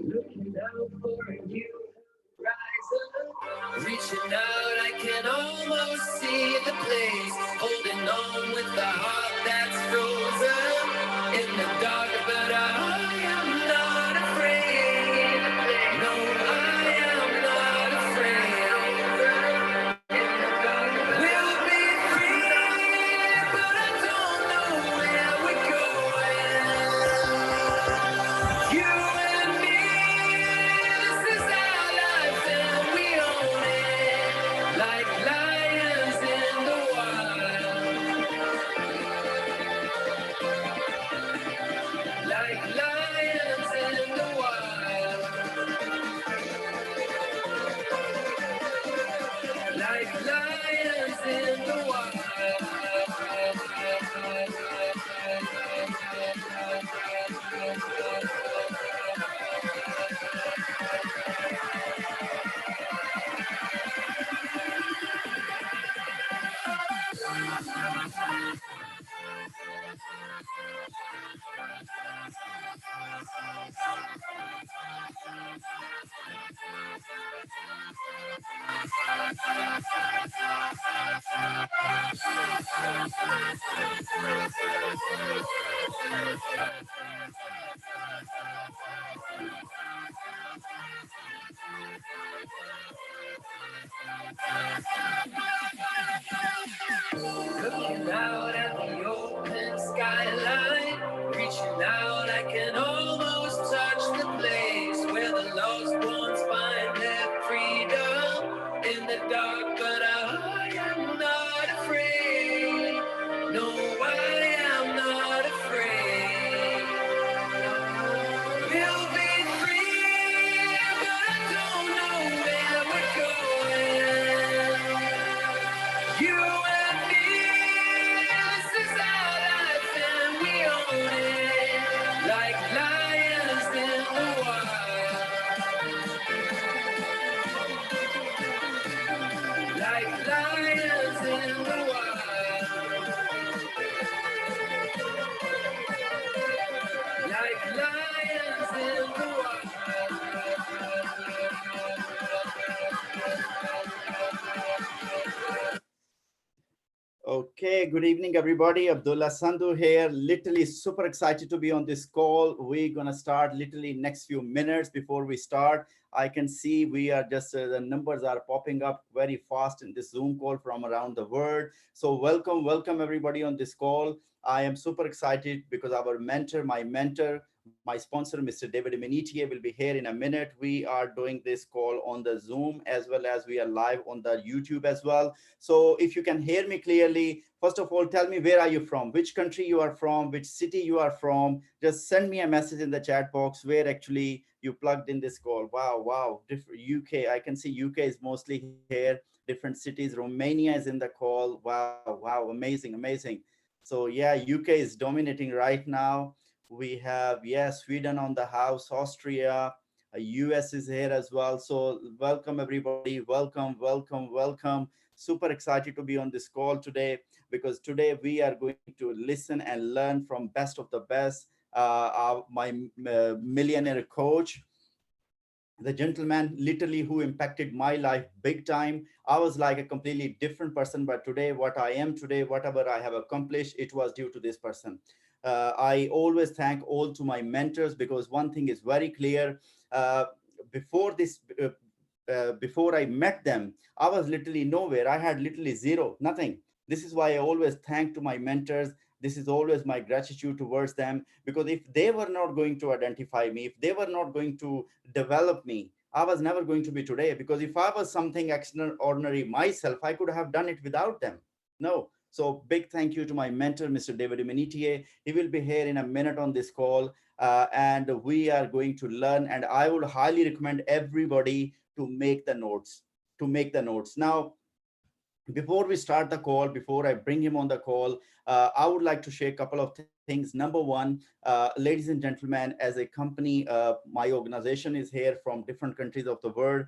Looking out for a new horizon. Reaching out, I can almost see the place. Holding on with the heart that's frozen in the dark, but I am not afraid. No, I am not afraid. We'll be free, but I don't know where we're going. You and me. like lions in the wild. Looking out at the open skyline, reaching out, I can almost touch the place where the lost ones find their freedom in the dark, but I am not afraid. No, I am not afraid. We'll be free, but I don't know where we're going. You and me, this is our life and we own it. Like lions in the wild. Like lions in the wild. Like lions in the wild. Okay, good evening, everybody. Abdullah Sandhu here. Literally super excited to be on this call. We're gonna start literally next few minutes. Before we start, I can see we are just the numbers are popping up very fast in this Zoom call from around the world. So welcome everybody on this call. I am super excited because our mentor, my mentor, my sponsor, Mr. David Imonitie, will be here in a minute. We are doing this call on the Zoom as well as we are live on the YouTube as well. So if you can hear me clearly, first of all, tell me where are you from, which country you are from, which city you are from. Just send me a message in the chat box where actually you plugged in this call. Wow, different UK. I can see UK is mostly here. Different cities. Romania is in the call. Wow, amazing. So yeah, UK is dominating right now. We have, yeah, Sweden on the house, Austria, US is here as well. So welcome everybody. Welcome. Super excited to be on this call today because today we are going to listen and learn from best of the best. My millionaire coach, the gentleman literally who impacted my life big time. I was like a completely different person, but today, what I am today, whatever I have accomplished, it was due to this person. I always thank all to my mentors because one thing is very clear. Uh, before this, before I met them, I was literally nowhere. I had literally zero, nothing. This is why I always thank to my mentors. This is always my gratitude towards them because if they were not going to identify me, if they were not going to develop me, I was never going to be today. Because if I was something extraordinary myself, I could have done it without them. No. So big thank you to my mentor, Mr. David Imonitie. He will be here in a minute on this call, and we are going to learn. And I would highly recommend everybody to make the notes. To make the notes now, before we start the call, before I bring him on the call, I would like to share a couple of things. Number one, ladies and gentlemen, as a company, my organization is here from different countries of the world.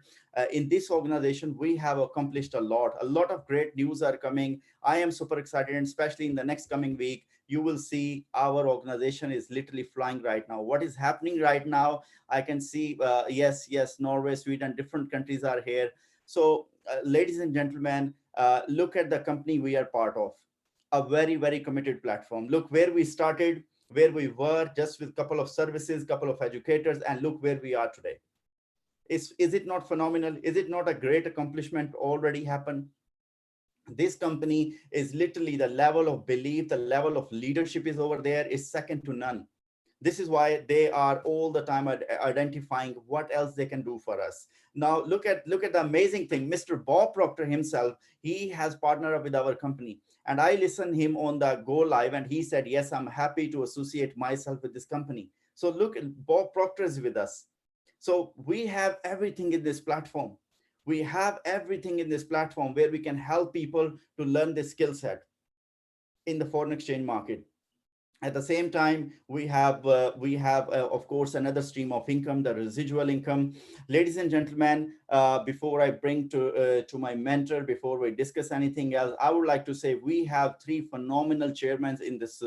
In this organization, we have accomplished a lot. A lot of great news are coming. I am super excited, and especially in the next coming week, you will see our organization is literally flying right now. What is happening right now? I can see, yes, Norway, Sweden, different countries are here. So, ladies and gentlemen, look at the company we are part of. A very committed platform. Look where we started, where we were just with a couple of services, couple of educators, and look where we are today. Is it not phenomenal? Is it not a great accomplishment already happened? This company is literally, the level of belief, the level of leadership is over there is second to none. This is why they are all the time identifying what else they can do for us. Now look at the amazing thing. Mr. Bob Proctor himself, he has partnered up with our company, and I listened him on the go live, and he said, yes, I'm happy to associate myself with this company. So look, Bob Proctor is with us. So we have everything in this platform. We have everything in this platform where we can help people to learn this skill set in the foreign exchange market. At the same time, we have of course another stream of income, the residual income. Ladies and gentlemen, before I bring to my mentor, before we discuss anything else, I would like to say we have three phenomenal chairmen in this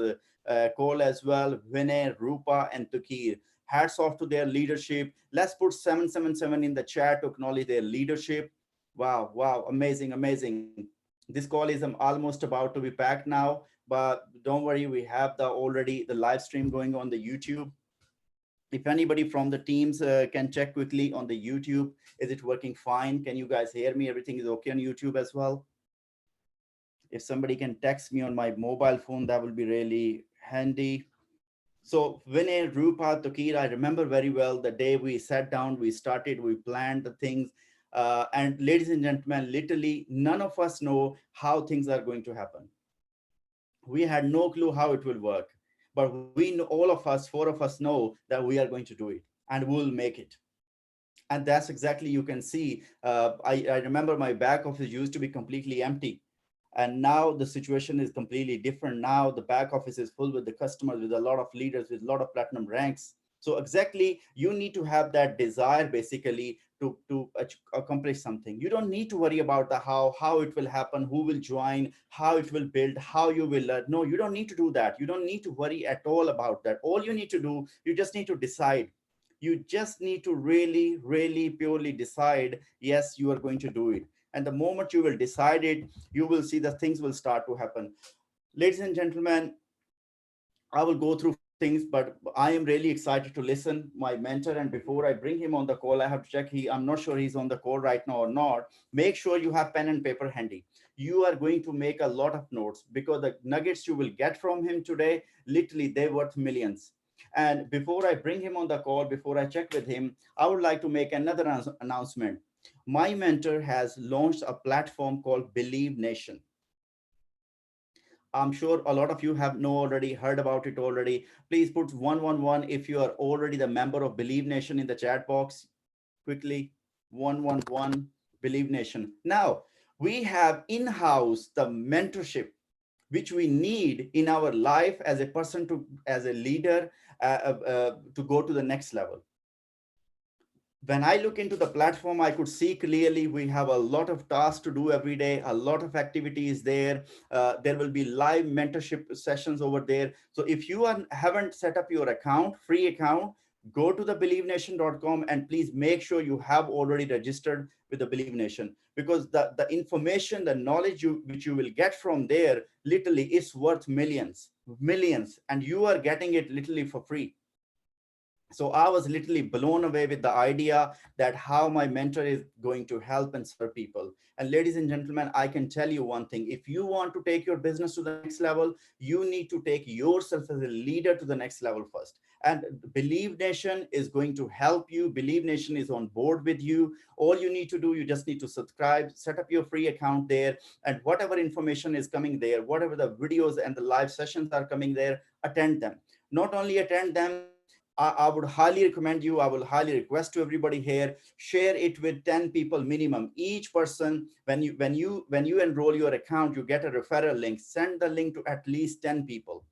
call as well: Vinay, Rupa, and Tukir. Hats off to their leadership. Let's put 777 in the chat to acknowledge their leadership. Wow, wow, amazing, amazing. This call is almost about to be packed now, but don't worry, we have the already the live stream going on the YouTube. If anybody from the teams can check quickly on the YouTube, is it working fine? Can you guys hear me? Everything is okay on YouTube as well? If somebody can text me on my mobile phone, that will be really handy. So Vinay, Rupa, Tokir, I remember very well the day we sat down, we started, we planned the things. And ladies and gentlemen, literally none of us know how things are going to happen. We had no clue how it will work, but we know, all of us, four of us know that we are going to do it and we'll make it. And that's exactly, you can see, I remember my back office used to be completely empty, and now the situation is completely different. Now the back office is full with the customers, with a lot of leaders, with a lot of platinum ranks. So exactly, you need to have that desire basically to accomplish something. You don't need to worry about the how it will happen, who will join, how it will build, how you will learn. No, you don't need to do that. You don't need to worry at all about that. All you need to do, you just need to decide. You just need to really, really purely decide, yes, you are going to do it. And the moment you will decide it, you will see that things will start to happen. Ladies and gentlemen, I will go through things, but I am really excited to listen my mentor. And before I bring him on the call, I have to check. I'm not sure he's on the call right now or not. Make sure you have pen and paper handy. You are going to make a lot of notes because the nuggets you will get from him today, literally, they're worth millions. And before I bring him on the call, before I check with him, I would like to make another announcement. My mentor has launched a platform called Believe Nation. I'm sure a lot of you have know already, heard about it already. Please put 111 if you are already the member of Believe Nation in the chat box. Quickly, 111 Believe Nation. Now, we have in-house the mentorship which we need in our life as a person, to as a leader, to go to the next level. When I look into the platform, I could see clearly we have a lot of tasks to do every day, a lot of activities there. There will be live mentorship sessions over there. So if you haven't set up your account, free account, go to the believenation.com and please make sure you have already registered with the Believe Nation, because the information, the knowledge which you will get from there literally is worth millions, millions, and you are getting it literally for free. So I was literally blown away with the idea that how my mentor is going to help and serve people. And ladies and gentlemen, I can tell you one thing: if you want to take your business to the next level, you need to take yourself as a leader to the next level first. And Believe Nation is going to help you. Believe Nation is on board with you. All you need to do, you just need to subscribe, set up your free account there, and whatever information is coming there, whatever the videos and the live sessions are coming there, attend them. Not only attend them, I would highly recommend you, I will highly request to everybody here, share it with 10 people minimum. Each person, when you enroll your account, you get a referral link. Send the link to at least 10 people,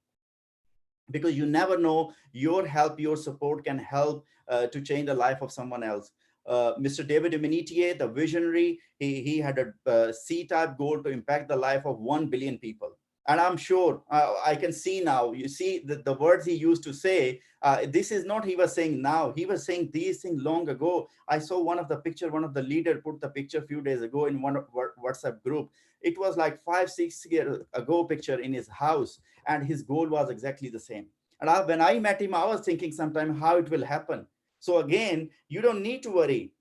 because you never know, your help, your support can help to change the life of someone else. Mr. David Imonitie, the visionary, he had a C-type goal to impact the life of 1 billion people. And I'm sure, I can see now, you see the words he used to say, this is not he was saying now, he was saying these things long ago. I saw one of the picture, one of the leader put the picture a few days ago in one WhatsApp group. It was like 5-6 years ago picture in his house, and his goal was exactly the same. And when I met him, I was thinking sometime how it will happen. So again, you don't need to worry,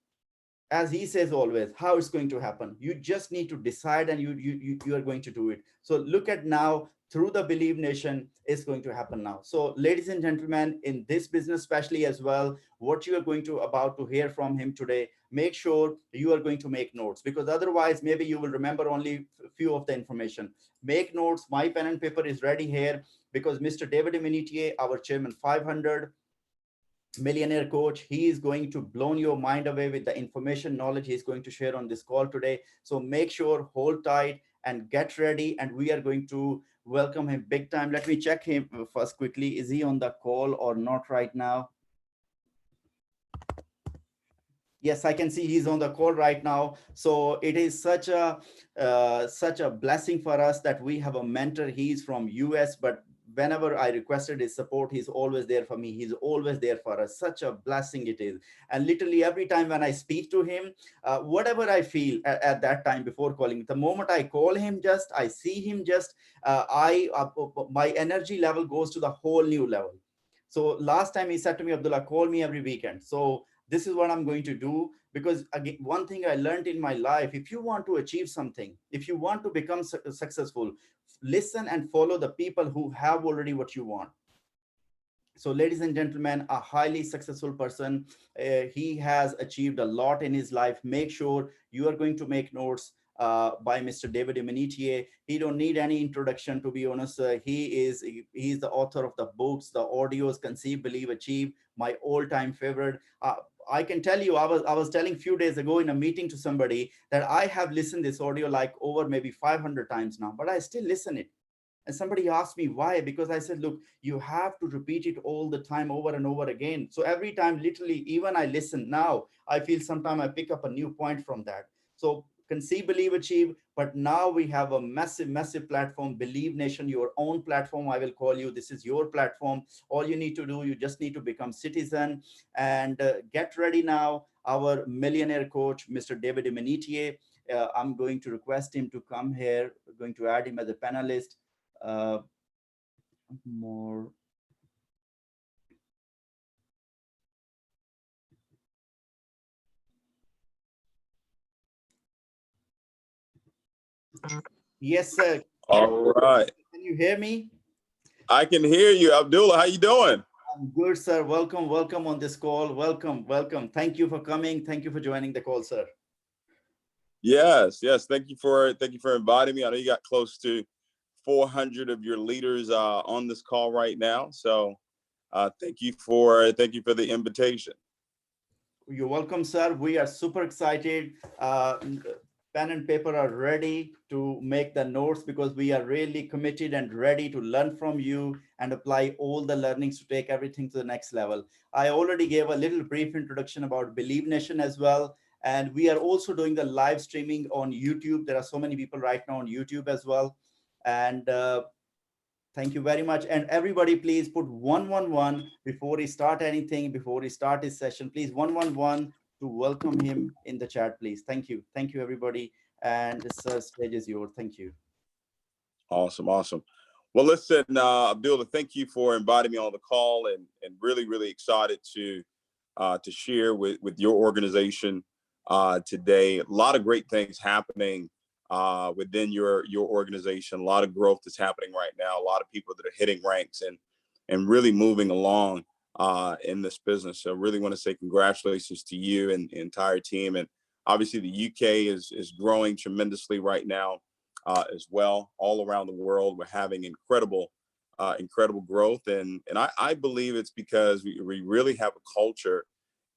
as he says always, how it's going to happen. You just need to decide, and you are going to do it. So look at now, through the Believe Nation, is going to happen now. So ladies and gentlemen, in this business especially as well, what you are going to about to hear from him today, make sure you are going to make notes, because otherwise maybe you will remember only a few of the information. Make notes. My pen and paper is ready here, because Mr. David Imonitie, our chairman 500, Millionaire coach. He is going to blow your mind away with the information knowledge he's going to share on this call today. So make sure, hold tight and get ready, and we are going to welcome him big time. Let me check him first quickly. Is he on the call or not right now? Yes, I can see he's on the call right now. So it is such a blessing for us that we have a mentor. He's from US, but whenever I requested his support, he's always there for me. He's always there for us. Such a blessing it is. And literally every time when I speak to him, whatever I feel that time before calling, the moment I call him, just I see him, just my energy level goes to the whole new level. So last time he said to me, Abdullah, call me every weekend. So this is what I'm going to do, because again, one thing I learned in my life: if you want to achieve something, if you want to become successful, listen and follow the people who have already what you want. So ladies and gentlemen, a highly successful person, he has achieved a lot in his life. Make sure you are going to make notes by Mr. David Imonitie. He don't need any introduction, to be honest. He is the author of the books, the audios, Conceive, Believe, Achieve, my all-time favorite. I can tell you, I was telling a few days ago in a meeting to somebody that I have listened this audio like over maybe 500 times now, but I still listen it. And somebody asked me why, because I said, look, you have to repeat it all the time, over and over again. So every time, literally, even I listen now, I feel sometimes I pick up a new point from that. So Conceive, Believe, Achieve. But now we have a massive platform, Believe Nation, your own platform. I will call you. This is your platform. All you need to do, you just need to become citizen and get ready now. Our millionaire coach, Mr. David Imonitie, I'm going to request him to come here. We're going to add him as a panelist. uh, More. Yes, sir. All right. Can you hear me? I can hear you. Abdullah, how you doing? I'm good, sir. Welcome on this call. Welcome. Thank you for coming. Thank you for joining the call, sir. Yes. Thank you for inviting me. I know you got close to 400 of your leaders on this call right now. So thank you for the invitation. You're welcome, sir. We are super excited. Pen and paper are ready to make the notes, because we are really committed and ready to learn from you and apply all the learnings to take everything to the next level. I already gave a little brief introduction about Believe Nation as well. And we are also doing the live streaming on YouTube. There are so many people right now on YouTube as well. And thank you very much. And everybody, please put 111 before he start anything, before he start his session. Please 111 to welcome him in the chat, please. Thank you. Thank you, everybody. And this stage is yours. Thank you. Awesome. Well, listen, Abdullah, thank you for inviting me on the call, and really excited to share with your organization today. A lot of great things happening within your organization. A lot of growth that's happening right now. A lot of people that are hitting ranks and really moving along in this business. So, really want to say congratulations to you and the entire team. And obviously, the UK is growing tremendously right now as well. All around the world, we're having incredible growth, and I believe it's because we really have a culture,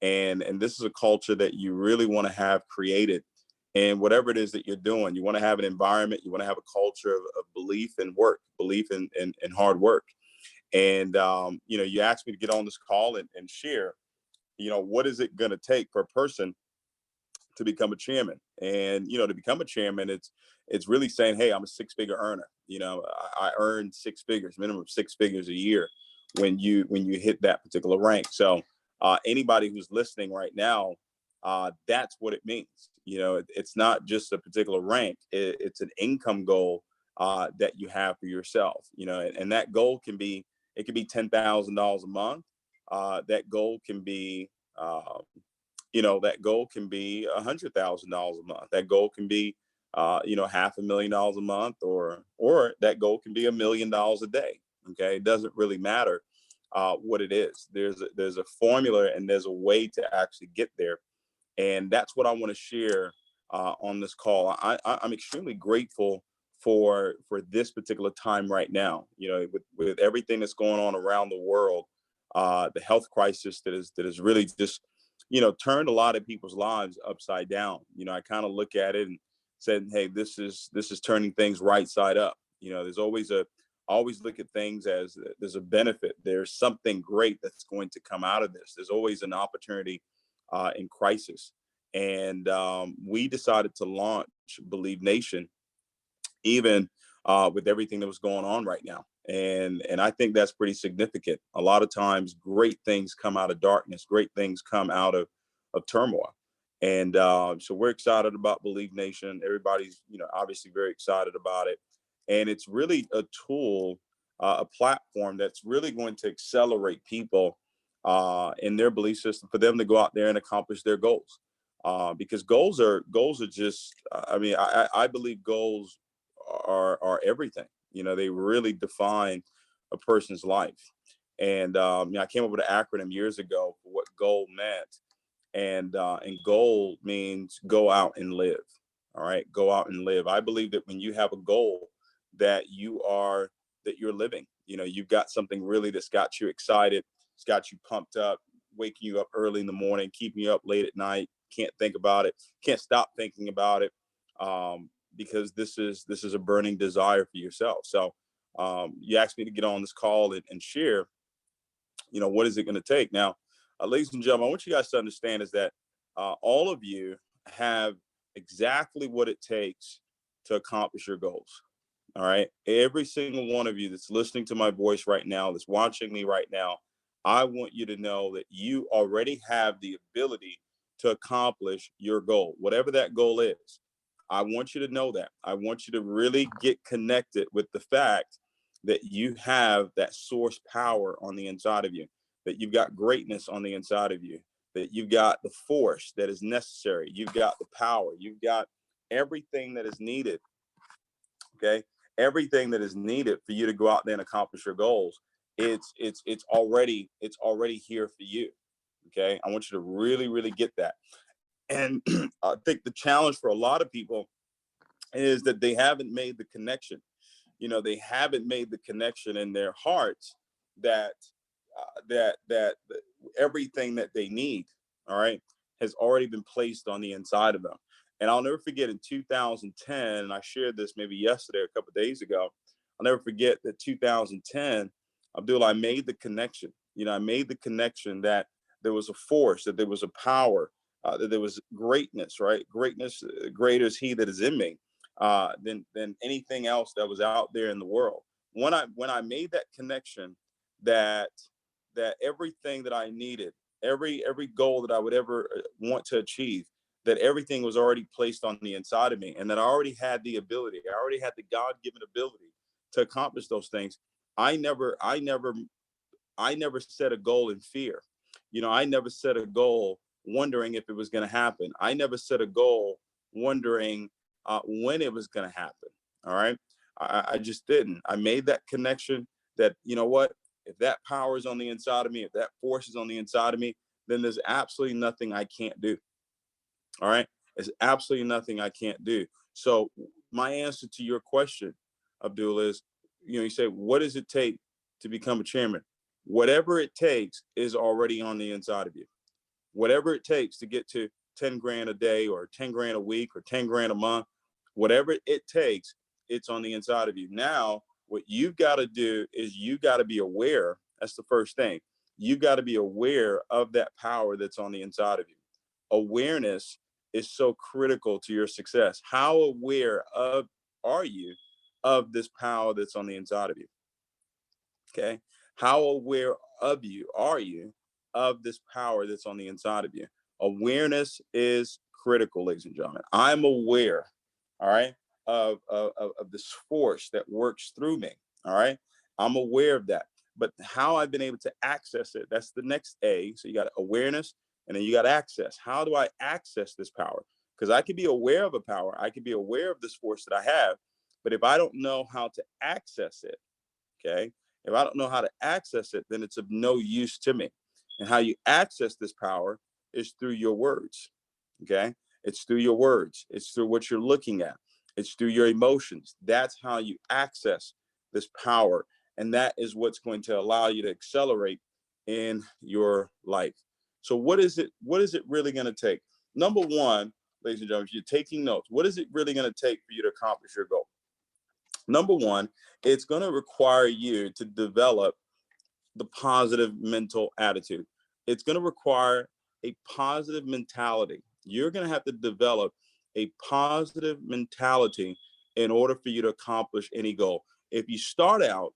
and this is a culture that you really want to have created. And whatever it is that you're doing, you want to have an environment, you want to have a culture of belief in work, belief in hard work. And you asked me to get on this call and share, what is it going to take for a person to become a chairman? And to become a chairman, it's really saying, hey, I'm a six-figure earner. I earn six figures, minimum six figures a year when you hit that particular rank. So anybody who's listening right now, that's what it means. It's not just a particular rank. It's an income goal that you have for yourself. And that goal can be, it could be $10,000 a month. That goal can be that goal can be $100,000 a month. That goal can be $500,000 a month, or that goal can be $1,000,000 a day. Okay, it doesn't really matter what it is. There's a formula, and there's a way to actually get there, and that's what I want to share on this call. I'm extremely grateful for this particular time right now. With everything that's going on around the world. the health crisis that is really just, turned a lot of people's lives upside down. I kind of look at it and said, hey, this is turning things right side up. There's always look at things as there's a benefit. There's something great that's going to come out of this. There's always an opportunity in crisis. And we decided to launch Believe Nation, even with everything that was going on right now. And I think that's pretty significant. A lot of times great things come out of darkness, great things come out of turmoil. And so we're excited about Believe Nation. Everybody's, obviously very excited about it. And it's really a tool, a platform that's really going to accelerate people in their belief system for them to go out there and accomplish their goals. Because goals are just, I believe goals are everything. They really define a person's life. And I came up with an acronym years ago for what goal meant. And goal means go out and live. All right, go out and live. I believe that when you have a goal that you're living, you've got something really that's got you excited, it's got you pumped up, waking you up early in the morning, keeping you up late at night, can't think about it, can't stop thinking about it, because this is a burning desire for yourself. So you asked me to get on this call and share, what is it going to take? Now, ladies and gentlemen, I want you guys to understand is that all of you have exactly what it takes to accomplish your goals. All right. Every single one of you that's listening to my voice right now, that's watching me right now, I want you to know that you already have the ability to accomplish your goal, whatever that goal is. I want you to know that. I want you to really get connected with the fact that you have that source power on the inside of you, that you've got greatness on the inside of you, that you've got the force that is necessary. You've got the power. You've got everything that is needed. Okay. Everything that is needed for you to go out there and accomplish your goals. It's already here for you. Okay. I want you to really, really get that. And I think the challenge for a lot of people is that they haven't made the connection. They haven't made the connection in their hearts that everything that they need, all right, has already been placed on the inside of them. And I'll never forget in 2010, and I shared this maybe yesterday or a couple of days ago, I'll never forget that 2010, Abdullah, I made the connection. I made the connection that there was a force, that there was a power, that there was greatness, right? Greatness, greater is he that is in me than anything else that was out there in the world. When I made that connection, that everything that I needed, every goal that I would ever want to achieve, that everything was already placed on the inside of me, and that I already had the ability, I already had the God-given ability to accomplish those things. I never set a goal in fear. I never set a goal wondering if it was going to happen. I never set a goal wondering when it was going to happen. All right. I just didn't. I made that connection that, what, if that power is on the inside of me, if that force is on the inside of me, then there's absolutely nothing I can't do. All right. There's absolutely nothing I can't do. So my answer to your question, Abdul, is, you say, what does it take to become a chairman? Whatever it takes is already on the inside of you. Whatever it takes to get to 10 grand a day or 10 grand a week or 10 grand a month, whatever it takes, it's on the inside of you. Now, what you've got to do is you got to be aware. That's the first thing. You got to be aware of that power that's on the inside of you. Awareness is so critical to your success. How aware are you of this power that's on the inside of you? Okay. How aware of you are you of this power that's on the inside of you? Awareness is critical, ladies and gentlemen. I'm aware, all right, of this force that works through me. All right. I'm aware of that. But how I've been able to access it, that's the next A. So you got awareness, and then you got access. How do I access this power? Because I could be aware of a power. I could be aware of this force that I have. But if I don't know how to access it, okay, if I don't know how to access it, then it's of no use to me. And how you access this power is through your words. Okay. It's through your words. It's through what you're looking at. It's through your emotions. That's how you access this power. And that is what's going to allow you to accelerate in your life. So what is it really going to take? Number one, ladies and gentlemen, if you're taking notes, what is it really going to take for you to accomplish your goal? Number one, it's going to require you to develop the positive mental attitude. It's going to require a positive mentality. You're going to have to develop a positive mentality in order for you to accomplish any goal. If you start out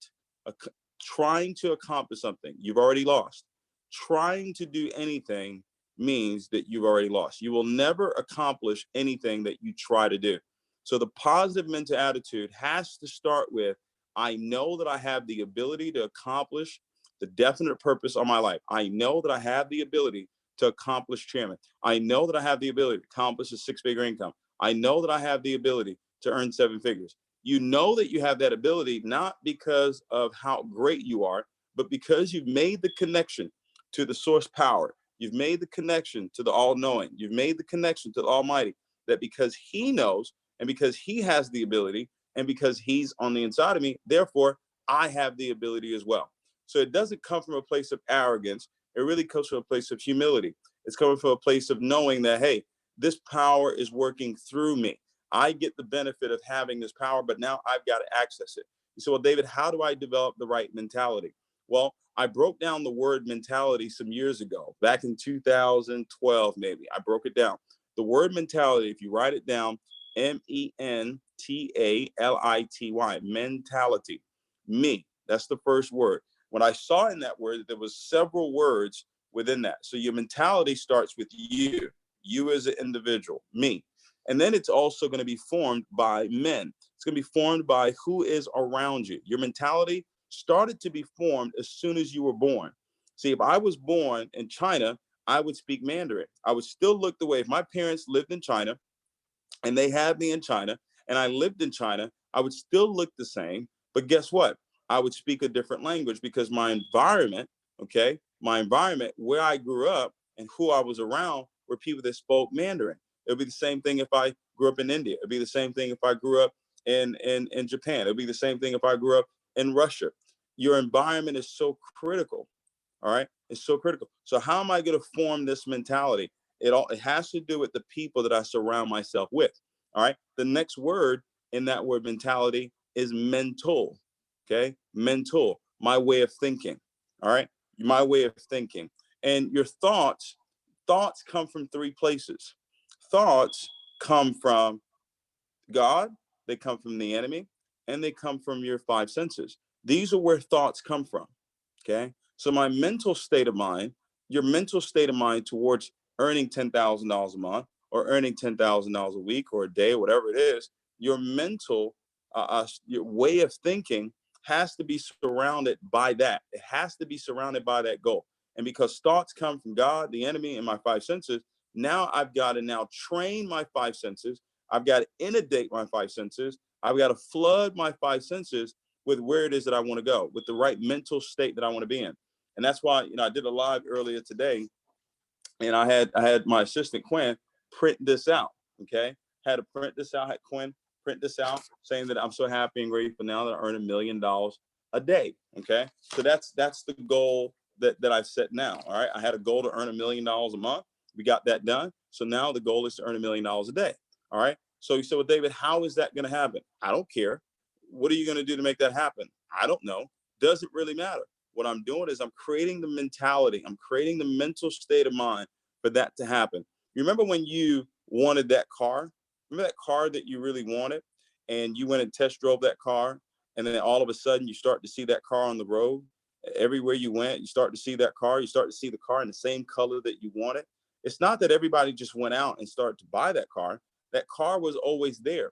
trying to accomplish something, you've already lost. Trying to do anything means that you've already lost. You will never accomplish anything that you try to do. So the positive mental attitude has to start with, I know that I have the ability to accomplish the definite purpose of my life. I know that I have the ability to accomplish chairman. I know that I have the ability to accomplish a six-figure income. I know that I have the ability to earn seven figures. You know that you have that ability, not because of how great you are, but because you've made the connection to the source power. You've made the connection to the all-knowing. You've made the connection to the Almighty, that because he knows and because he has the ability and because he's on the inside of me, therefore, I have the ability as well. So it doesn't come from a place of arrogance. It really comes from a place of humility. It's coming from a place of knowing that, hey, this power is working through me. I get the benefit of having this power, but now I've got to access it. You say, well, David, how do I develop the right mentality? Well, I broke down the word mentality some years ago, back in 2012, maybe. I broke it down. The word mentality, if you write it down, mentality, mentality, me, that's the first word. When I saw in that word, there was several words within that. So your mentality starts with you as an individual, me. And then it's also going to be formed by men. It's going to be formed by who is around you. Your mentality started to be formed as soon as you were born. See, if I was born in China, I would speak Mandarin. I would still look the way. If my parents lived in China and they had me in China and I lived in China, I would still look the same. But guess what? I would speak a different language because my environment, where I grew up and who I was around were people that spoke Mandarin. It would be the same thing if I grew up in India. It would be the same thing if I grew up in Japan. It would be the same thing if I grew up in Russia. Your environment is so critical. All right. It's so critical. So how am I going to form this mentality? It has to do with the people that I surround myself with. All right. The next word in that word mentality is mental. Okay. Mental, my way of thinking. All right. My way of thinking. And your thoughts come from three places. Thoughts come from God, they come from the enemy, and they come from your five senses. These are where thoughts come from. Okay. So my mental state of mind, your mental state of mind towards earning $10,000 a month or earning $10,000 a week or a day, whatever it is, your mental, your way of thinking has to be surrounded by that. It has to be surrounded by that goal. And because thoughts come from God, the enemy, and my five senses, now I've got to now train my five senses. I've got to inundate my five senses. I've got to flood my five senses with where it is that I want to go, with the right mental state that I want to be in. And that's why, I did a live earlier today, and I had my assistant Quinn print this out. Okay. Had to print this out, had Quinn print this out, saying that I'm so happy and grateful now that I earn $1 million a day. Okay. So that's the goal that I've set now. All right. I had a goal to earn $1 million a month. We got that done. So now the goal is to earn $1 million a day. All right. So you said, well, David, how is that going to happen? I don't care. What are you going to do to make that happen? I don't know. Doesn't really matter. What I'm doing is I'm creating the mentality. I'm creating the mental state of mind for that to happen. You remember when you wanted that car? Remember that car that you really wanted, and you went and test drove that car, and then all of a sudden you start to see that car on the road. Everywhere you went, you start to see that car. You start to see the car in the same color that you wanted. It's not that everybody just went out and started to buy that car. That car was always there.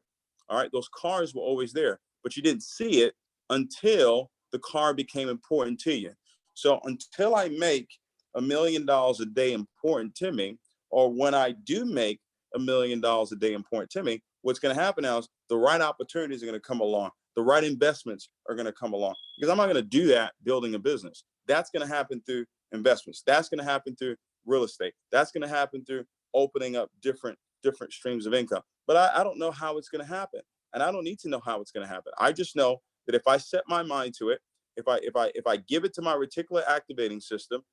All right, those cars were always there, but you didn't see it until the car became important to you. So until I make $1 million a day important to me, or when I do make $1 million a day important to me, what's going to happen now is the right opportunities are going to come along. The right investments are going to come along, because I'm not going to do that building a business. That's going to happen through investments. That's going to happen through real estate. That's going to happen through opening up different streams of income. But I don't know how it's going to happen. And I don't need to know how it's going to happen. I just know that if I set my mind to it, if I give it to my reticular activating system,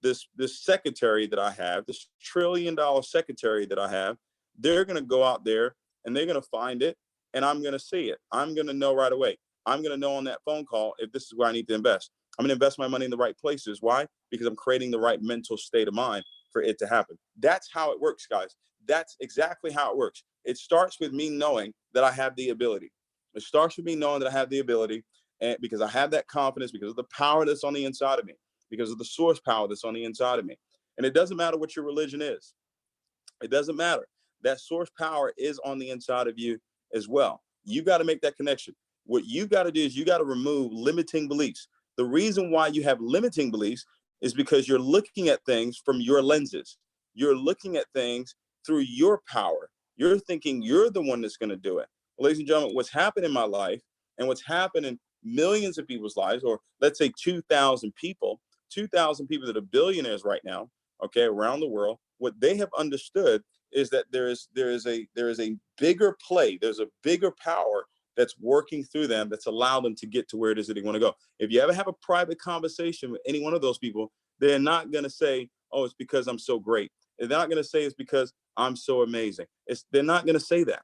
this secretary that I have, this $1 trillion secretary that I have, they're going to go out there and they're going to find it, and I'm going to see it. I'm going to know right away. I'm going to know on that phone call if this is where I need to invest. I'm going to invest my money in the right places. Why? Because I'm creating the right mental state of mind for it to happen. That's how it works, guys. That's exactly how it works. It starts with me knowing that I have the ability. It starts with me knowing that I have the ability, and because I have that confidence, because of the power that's on the inside of me, because of the source power that's on the inside of me. And it doesn't matter what your religion is. It doesn't matter. That source power is on the inside of you as well. You got to make that connection. What you got to do is you got to remove limiting beliefs. The reason why you have limiting beliefs is because you're looking at things from your lenses. You're looking at things through your power. You're thinking you're the one that's going to do it. Well, ladies and gentlemen, what's happened in my life and what's happened in millions of people's lives, or let's say 2,000 people that are billionaires right now, okay, around the world, what they have understood is that there is a bigger play, there's a bigger power that's working through them that's allowed them to get to where it is that they want to go. If you ever have a private conversation with any one of those people, they're not going to say, oh, it's because I'm so great. They're not going to say it's because I'm so amazing. They're not going to say that.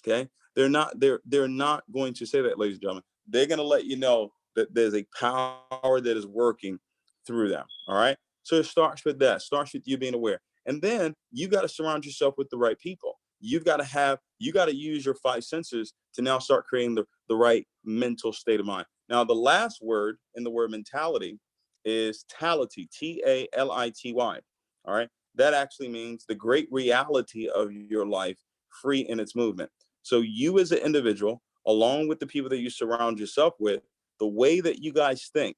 Okay. They're not going to say that, ladies and gentlemen. They're going to let you know that there's a power that is working through them. All right. So it starts with that. It starts with you being aware. And then you got to surround yourself with the right people. You got to use your 5 senses to now start creating the right mental state of mind. Now, the last word in the word mentality is tality, Tality. All right. That actually means the great reality of your life, free in its movement. So you as an individual, along with the people that you surround yourself with, the way that you guys think,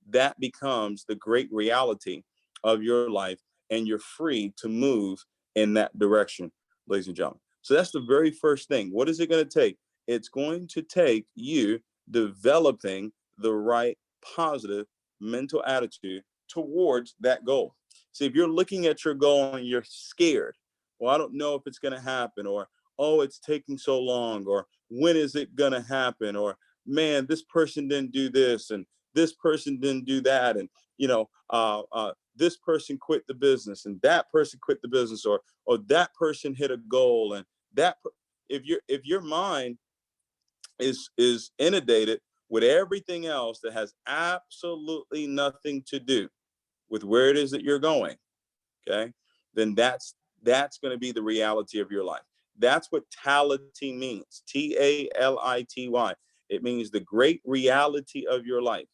that becomes the great reality of your life, and you're free to move in that direction, ladies and gentlemen. So that's the very first thing. What is it going to take? It's going to take you developing the right positive mental attitude towards that goal. See, if you're looking at your goal and you're scared, well, I don't know if it's going to happen, or, oh, it's taking so long, or when is it going to happen, or, man, this person didn't do this, and this person didn't do that, and this person quit the business, and that person quit the business, or that person hit a goal, and if your mind is inundated with everything else that has absolutely nothing to do with where it is that you're going, okay, then that's going to be the reality of your life. That's what tality means. Tality. It means the great reality of your life,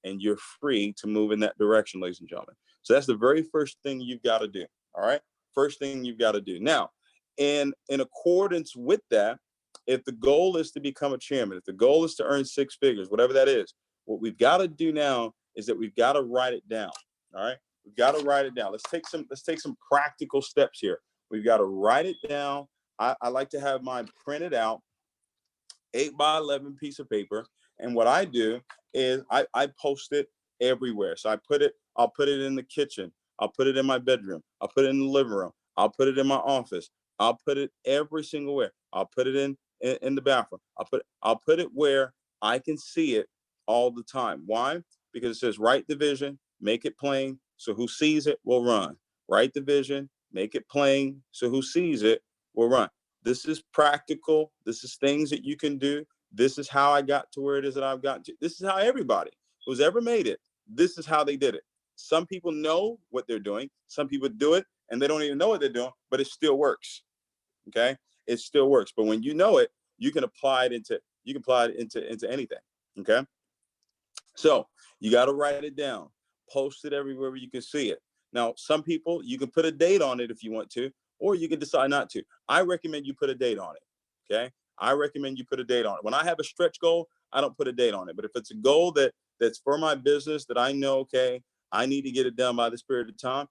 and you're free to move in that direction, ladies and gentlemen. So that's the very first thing you've got to do. All right. First thing you've got to do. Now, in accordance with that, if the goal is to become a chairman, if the goal is to earn 6 figures, whatever that is, what we've got to do now is that we've got to write it down. All right. We've got to write it down. Let's take some practical steps here. We've got to write it down. I like to have mine printed out, 8 by 11 piece of paper. And what I do is I post it everywhere. So I'll put it in the kitchen. I'll put it in my bedroom. I'll put it in the living room. I'll put it in my office. I'll put it every single where. I'll put it in the bathroom. I'll put it where I can see it all the time. Why? Because it says write the vision, make it plain, so who sees it will run. Write the vision, make it plain, so who sees it will run. This is practical. This is things that you can do. This is how I got to where it is that I've gotten to. This is how everybody who's ever made it, this is how they did it. Some people know what they're doing. Some people do it and they don't even know what they're doing, but it still works. Okay. It still works. But when you know it, you can apply it into anything. Okay. So you got to write it down, post it everywhere where you can see it. Now, some people, you can put a date on it if you want to, or you can decide not to. I recommend you put a date on it. Okay. I recommend you put a date on it. When I have a stretch goal, I don't put a date on it. But if it's a goal that's for my business that I know, okay, I need to get it done by this period of time,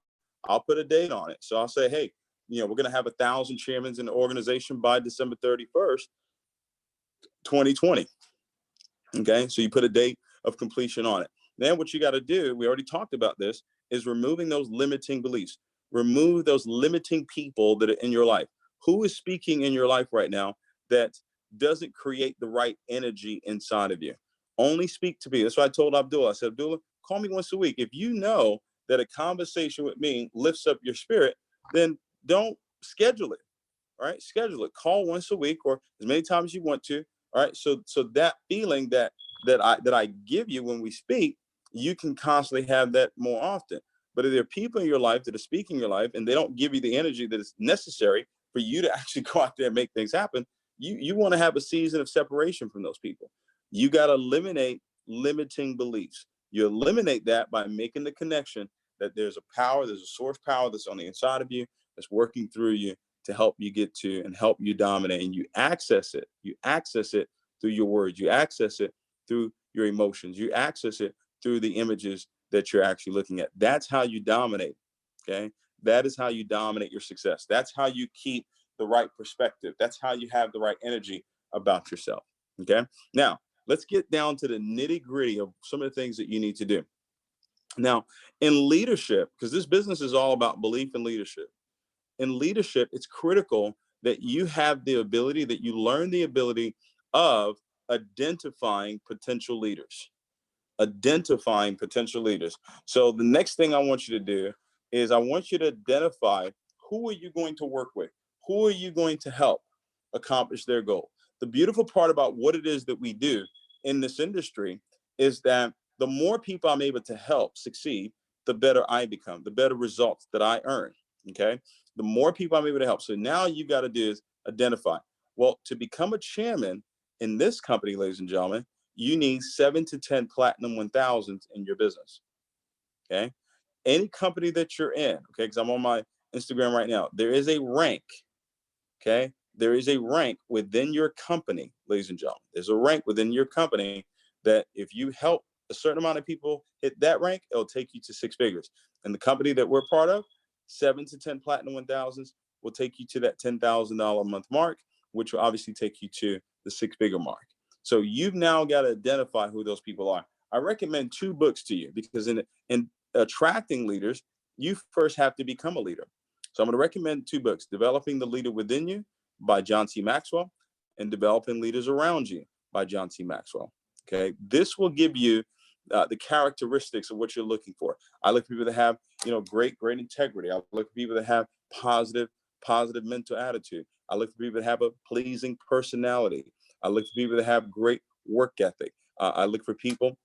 I'll put a date on it. So I'll say, hey, we're going to have 1,000 chairmen in the organization by December 31st, 2020. Okay. So you put a date of completion on it. Then what you got to do, we already talked about this, is removing those limiting beliefs. Remove those limiting people that are in your life. Who is speaking in your life right now that doesn't create the right energy inside of you. Only speak to me. That's what I told Abdullah. I said, Abdullah, call me once a week. If you know that a conversation with me lifts up your spirit, then don't schedule it. All right, schedule it. Call once a week or as many times as you want to. All right, so that feeling that I give you when we speak, you can constantly have that more often. But if there are people in your life that are speaking your life and they don't give you the energy that is necessary for you to actually go out there and make things happen, you want to have a season of separation from those people. You got to eliminate limiting beliefs. You eliminate that by making the connection that there's a power, there's a source power that's on the inside of you, that's working through you to help you get to and help you dominate. And you access it. You access it through your words. You access it through your emotions. You access it through the images that you're actually looking at. That's how you dominate. Okay. That is how you dominate your success. That's how you keep the right perspective. That's how you have the right energy about yourself. Okay. Now, let's get down to the nitty gritty of some of the things that you need to do. Now, in leadership, because this business is all about belief in leadership. In leadership, it's critical that you have the ability, that you learn the ability of identifying potential leaders. Identifying potential leaders. So the next thing I want you to do is I want you to identify who are you going to work with? Who are you going to help accomplish their goal? The beautiful part about what it is that we do in this industry is that the more people I'm able to help succeed, the better I become, the better results that I earn. Okay. The more people I'm able to help. So now you got to do is identify. Well, to become a chairman in this company, ladies and gentlemen, you need 7 to 10 platinum 1000s in your business. Okay. Any company that you're in, okay, because I'm on my Instagram right now, there is a rank. Okay. There is a rank within your company, ladies and gentlemen. There's a rank within your company that if you help a certain amount of people hit that rank, it'll take you to 6 figures. And the company that we're part of, 7 to 10 platinum 1000s will take you to that $10,000 a month mark, which will obviously take you to the 6-figure mark. So you've now got to identify who those people are. I recommend 2 books to you because in attracting leaders, you first have to become a leader. So I'm going to recommend 2 books, Developing the Leader Within You by John C. Maxwell and Developing Leaders Around You by John C. Maxwell. Okay. This will give you the characteristics of what you're looking for. I look for people that have, great integrity. I look for people that have positive mental attitude. I look for people that have a pleasing personality. I look for people that have great work ethic. I look for people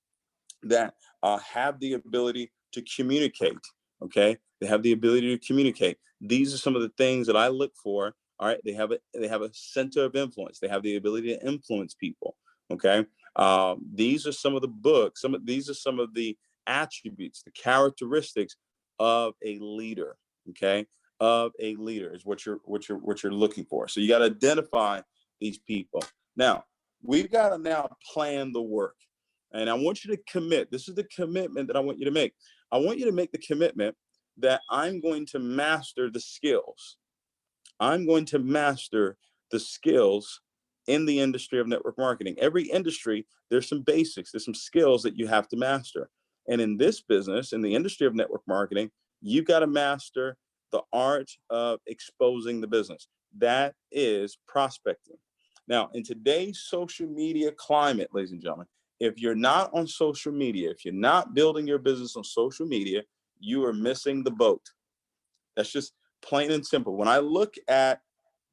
that have the ability to communicate. Okay, they have the ability to communicate. These are some of the things that I look for. All right, they have a center of influence. They have the ability to influence people. Okay, these are some of the books. These are some of the attributes, the characteristics of a leader. Okay, of a leader is what you're looking for. So you got to identify these people. Now we've got to now plan the work. And I want you to commit. This is the commitment that I want you to make. I want you to make the commitment that I'm going to master the skills. I'm going to master the skills in the industry of network marketing. Every industry, there's some basics, there's some skills that you have to master. And in this business, in the industry of network marketing, you've got to master the art of exposing the business. That is prospecting. Now, in today's social media climate, ladies and gentlemen, if you're not on social media, if you're not building your business on social media, you are missing the boat. That's just plain and simple. When I look at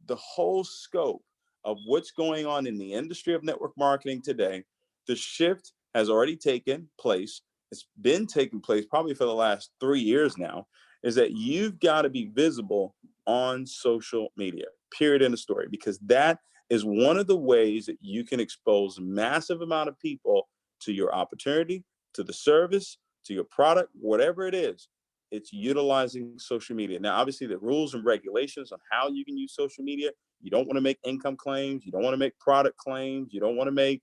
the whole scope of what's going on in the industry of network marketing today, the shift has already taken place. It's been taking place probably for the last 3 years now, is that you've got to be visible on social media, period, end of story, because that is one of the ways that you can expose massive amount of people to your opportunity, to the service, to your product, whatever it is. It's utilizing social media. Now, obviously, the rules and regulations on how you can use social media. You don't want to make income claims. You don't want to make product claims. You don't want to make,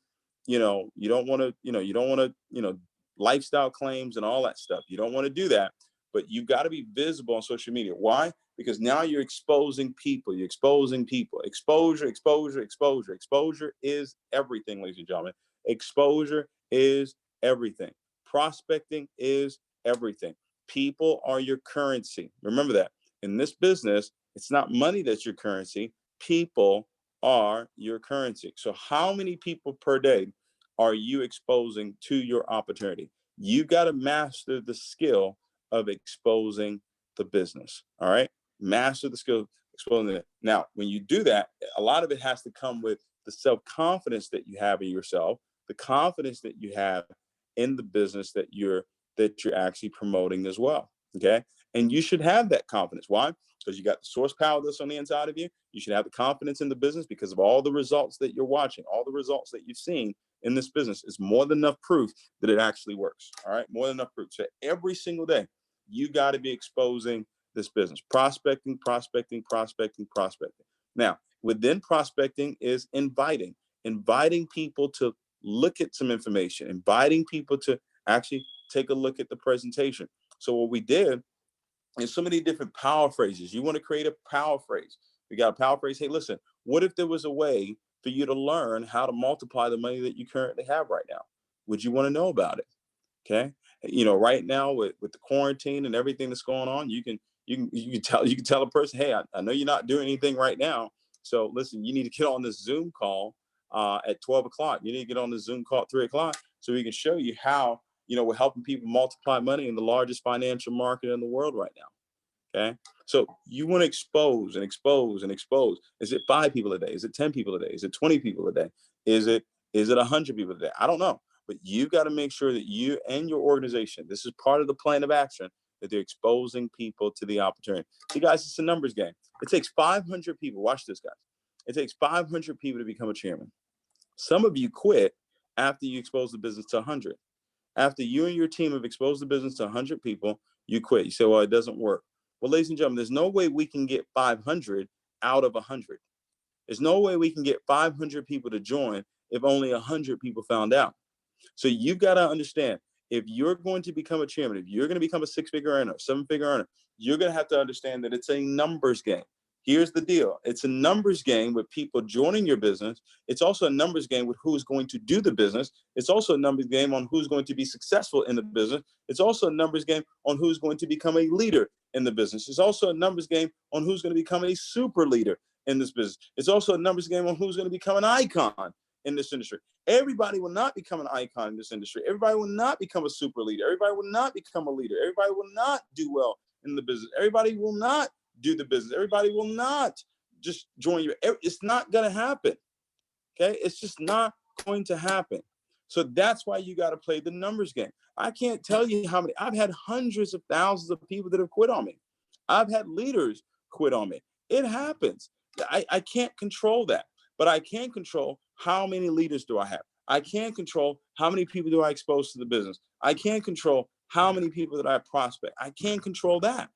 lifestyle claims and all that stuff. You don't want to do that. But you've got to be visible on social media. Why? Because now you're exposing people. You're exposing people. Exposure, exposure, exposure. Exposure is everything, ladies and gentlemen. Exposure is everything. Prospecting is everything. People are your currency. Remember that. In this business, it's not money that's your currency. People are your currency. So how many people per day are you exposing to your opportunity? You got to master the skill of exposing the business. All right. Master the skill of exposing it. Now, when you do that, a lot of it has to come with the self-confidence that you have in yourself, the confidence that you have in the business that you're actually promoting as well. Okay. And you should have that confidence. Why? Because you got the source power that's on the inside of you. You should have the confidence in the business because of all the results that you're watching, all the results that you've seen in this business is more than enough proof that it actually works. All right. More than enough proof. So every single day, you got to be exposing this business, prospecting, prospecting, prospecting, prospecting. Now, within prospecting is inviting people to look at some information, inviting people to actually take a look at the presentation. So what we did is so many different power phrases. You want to create a power phrase. We got a power phrase. Hey, listen, what if there was a way for you to learn how to multiply the money that you currently have right now? Would you want to know about it? Okay. You know, right now with the quarantine and everything that's going on, you can tell a person, hey, I know you're not doing anything right now. So listen, you need to get on this Zoom call at 12 o'clock. You need to get on the Zoom call at 3 o'clock so we can show you how, you know, we're helping people multiply money in the largest financial market in the world right now. Okay. So you want to expose and expose and expose. Is it 5 people a day? Is it 10 people a day? Is it 20 people a day? Is it 100 people a day? I don't know. But you've got to make sure that you and your organization, this is part of the plan of action, that they're exposing people to the opportunity. See, guys, it's a numbers game. It takes 500 people. Watch this, guys. It takes 500 people to become a chairman. Some of you quit after you expose the business to 100. After you and your team have exposed the business to 100 people, you quit. You say, well, it doesn't work. Well, ladies and gentlemen, there's no way we can get 500 out of 100. There's no way we can get 500 people to join if only 100 people found out. So you've got to understand, if you're going to become a chairman, if you're going to become a 6-figure earner, 7-figure earner, you're going to have to understand that it's a numbers game. Here's the deal. It's a numbers game with people joining your business. It's also a numbers game with who's going to do the business. It's also a numbers game on who's going to be successful in the business. It's also a numbers game on who's going to become a leader in the business. It's also a numbers game on who's going to become a super leader in this business. It's also a numbers game on who's going to become an icon in this industry. Everybody will not become an icon in this industry. Everybody will not become a super leader. Everybody will not become a leader. Everybody will not do well in the business. Everybody will not do the business. Everybody will not just join you. It's not going to happen. Okay. It's just not going to happen. So that's why you got to play the numbers game. I can't tell you how many. I've had hundreds of thousands of people that have quit on me. I've had leaders quit on me. It happens. I can't control that, but I can control how many leaders do I have. I can't control how many people do I expose to the business. I can't control how many people that I prospect. I can't control that.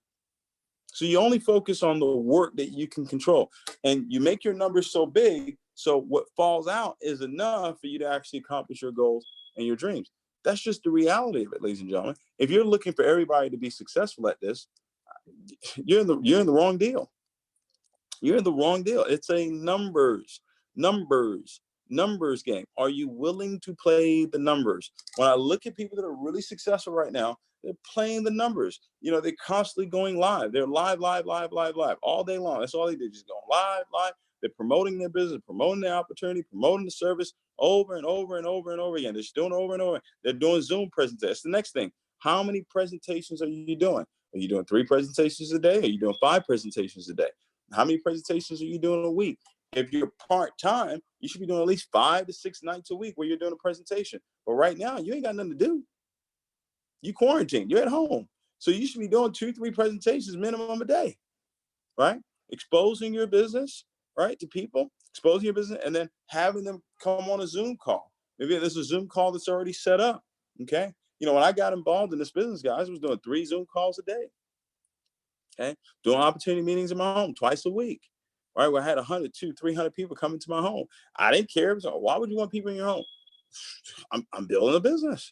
So you only focus on the work that you can control, and you make your numbers so big, so what falls out is enough for you to actually accomplish your goals and your dreams. That's just the reality of it, ladies and gentlemen. If you're looking for everybody to be successful at this, you're in the wrong deal. You're in the wrong deal. It's a numbers game. Are you willing to play the numbers? When I look at people that are really successful right now, they're playing the numbers. You know, they're constantly going live. They're live all day long. That's all they do, just going live. They're promoting their business, promoting their opportunity, promoting the service over and over and over and over again. They're just doing it over and over. They're doing Zoom presentations. That's the next thing. How many presentations are you doing? Are you doing 3 presentations a day? Are you doing 5 presentations a day? How many presentations are you doing a week? If you're part-time, you should be doing at least 5 to 6 nights a week where you're doing a presentation. But right now, you ain't got nothing to do. You quarantined, you're at home. So you should be doing 2-3 presentations minimum a day, right? Exposing your business, right, to people, exposing your business, and then having them come on a Zoom call. Maybe there's a Zoom call that's already set up, okay? You know, when I got involved in this business, guys, I was doing 3 Zoom calls a day. Okay, doing opportunity meetings in my home twice a week, right? Where I had 100, 200, 300 people coming to my home. I didn't care. So why would you want people in your home? I'm building a business.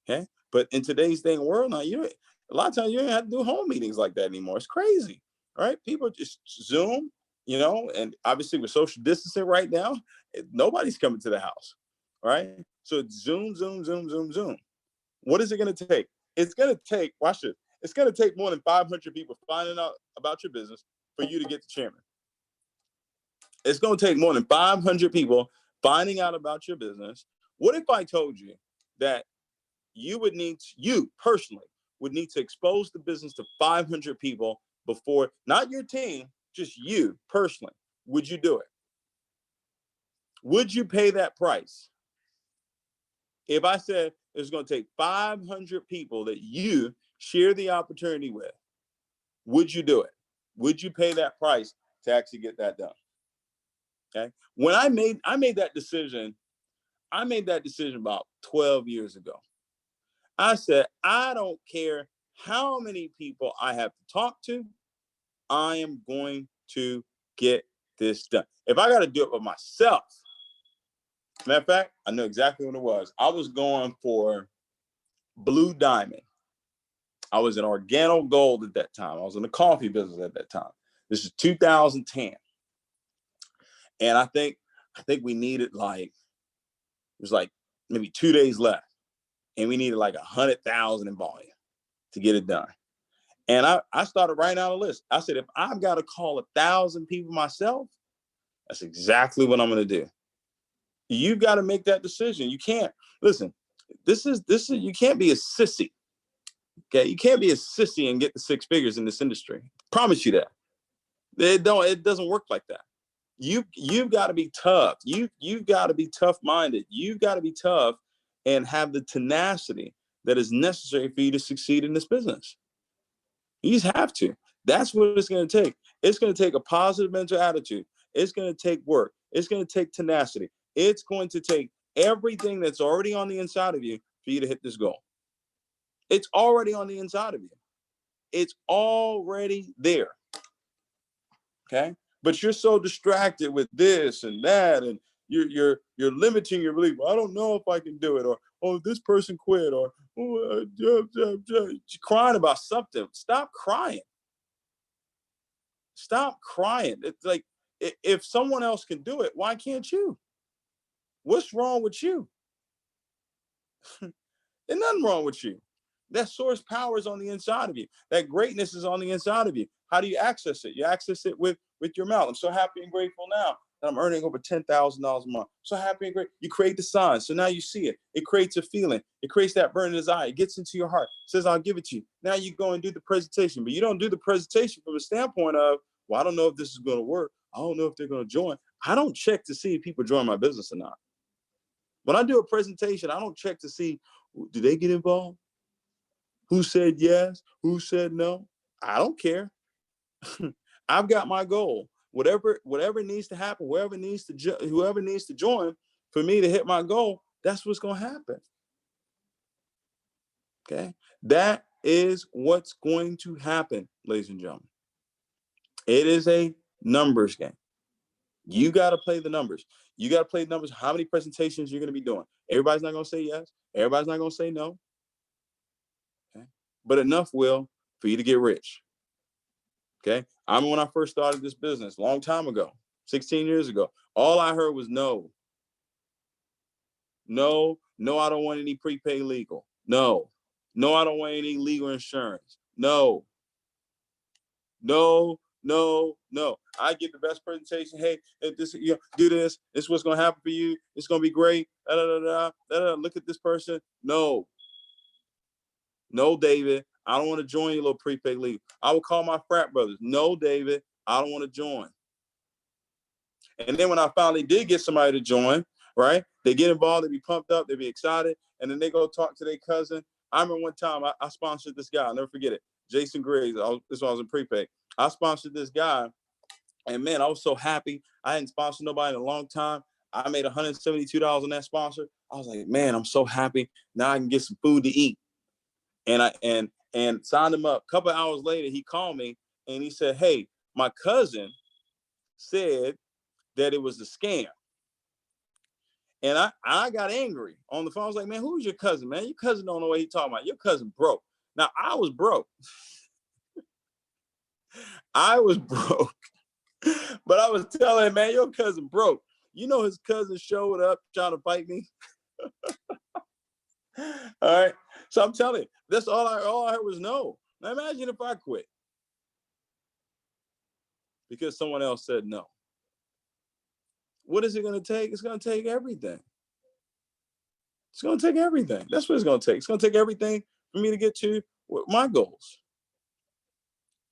Okay, but in today's day and world now, a lot of times you don't have to do home meetings like that anymore. It's crazy, right? People just Zoom, you know, and obviously with social distancing right now, nobody's coming to the house, right? So it's Zoom. What is it going to take? It's going to take, watch this. It's going to take more than 500 people finding out about your business for you to get the chairman. It's going to take more than 500 people finding out about your business. What if I told you that you personally would need to expose the business to 500 people before, not your team, just you personally? Would you do it? Would you pay that price? If I said it's going to take 500 people that you share the opportunity with, would you do it? Would you pay that price to actually get that done? Okay. When I made that decision, about 12 years ago. I said, I don't care how many people I have to talk to, I am going to get this done. If I got to do it by myself, matter of fact, I know exactly what it was. I was going for Blue Diamond. I was in Organo Gold at that time. I was in the coffee business at that time. This is 2010. And I think we needed it was like maybe 2 days left. And we needed like 100,000 in volume to get it done. And I started writing out a list. I said, if I've got to call 1,000 people myself, that's exactly what I'm going to do. You've got to make that decision. You can't, listen, this is, you can't be a sissy. Okay. You can't be a sissy and get the 6 figures in this industry. Promise you that. It doesn't work like that. You've got to be tough. You've got to be tough-minded. You've got to be tough and have the tenacity that is necessary for you to succeed in this business. You just have to. That's what it's going to take. It's going to take a positive mental attitude. It's going to take work. It's going to take tenacity. It's going to take everything that's already on the inside of you for you to hit this goal. It's already on the inside of you. It's already there. Okay? But you're so distracted with this and that, and you're limiting your belief. I don't know if I can do it, or oh, this person quit, or oh, crying about something. Stop crying. Stop crying. It's like, if someone else can do it, why can't you? What's wrong with you? There's nothing wrong with you. That source power is on the inside of you. That greatness is on the inside of you. How do you access it? You access it with your mouth. I'm so happy and grateful now that I'm earning over $10,000 a month. So happy and great. You create the sign. So now you see it. It creates a feeling. It creates that burning desire. It gets into your heart. It says, I'll give it to you. Now you go and do the presentation. But you don't do the presentation from a standpoint of, well, I don't know if this is going to work. I don't know if they're going to join. I don't check to see if people join my business or not. When I do a presentation, I don't check to see, do they get involved? Who said yes? Who said no? I don't care. I've got my goal. Whatever needs to happen, whoever needs to join for me to hit my goal, that's what's going to happen. Okay? That is what's going to happen, ladies and gentlemen. It is a numbers game. You got to play the numbers. You got to play the numbers. How many presentations you're going to be doing? Everybody's not going to say yes. Everybody's not going to say no. Okay? But enough will for you to get rich. Okay. I mean, when I first started this business a long time ago, 16 years ago, all I heard was no. No, I don't want any prepaid legal. No, I don't want any legal insurance. No. I get the best presentation. Hey, if this, do this. This is what's going to happen for you. It's going to be great. Look at this person. No, David. I don't want to join your little prepaid league. I would call my frat brothers. No, David, I don't want to join. And then when I finally did get somebody to join, right, they get involved, they be pumped up, they be excited, and then they go talk to their cousin. I remember one time I sponsored this guy. I'll never forget it. Jason Griggs. This one I was in prepaid. I sponsored this guy, and man, I was so happy. I hadn't sponsored nobody in a long time. I made $172 on that sponsor. I was like, man, I'm so happy. Now I can get some food to eat. And I signed him up. A couple of hours later, he called me and he said, hey, my cousin said that it was a scam. And I got angry on the phone. I was like, man, who's your cousin, man? Your cousin don't know what he's talking about. Your cousin broke. Now, I was broke. I was broke. But I was telling him, man, your cousin broke. You know, his cousin showed up trying to fight me. All right. So I'm telling you, that's all I heard was no. Now imagine if I quit because someone else said no. What is it going to take? It's going to take everything. It's going to take everything. That's what it's going to take. It's going to take everything for me to get to my goals.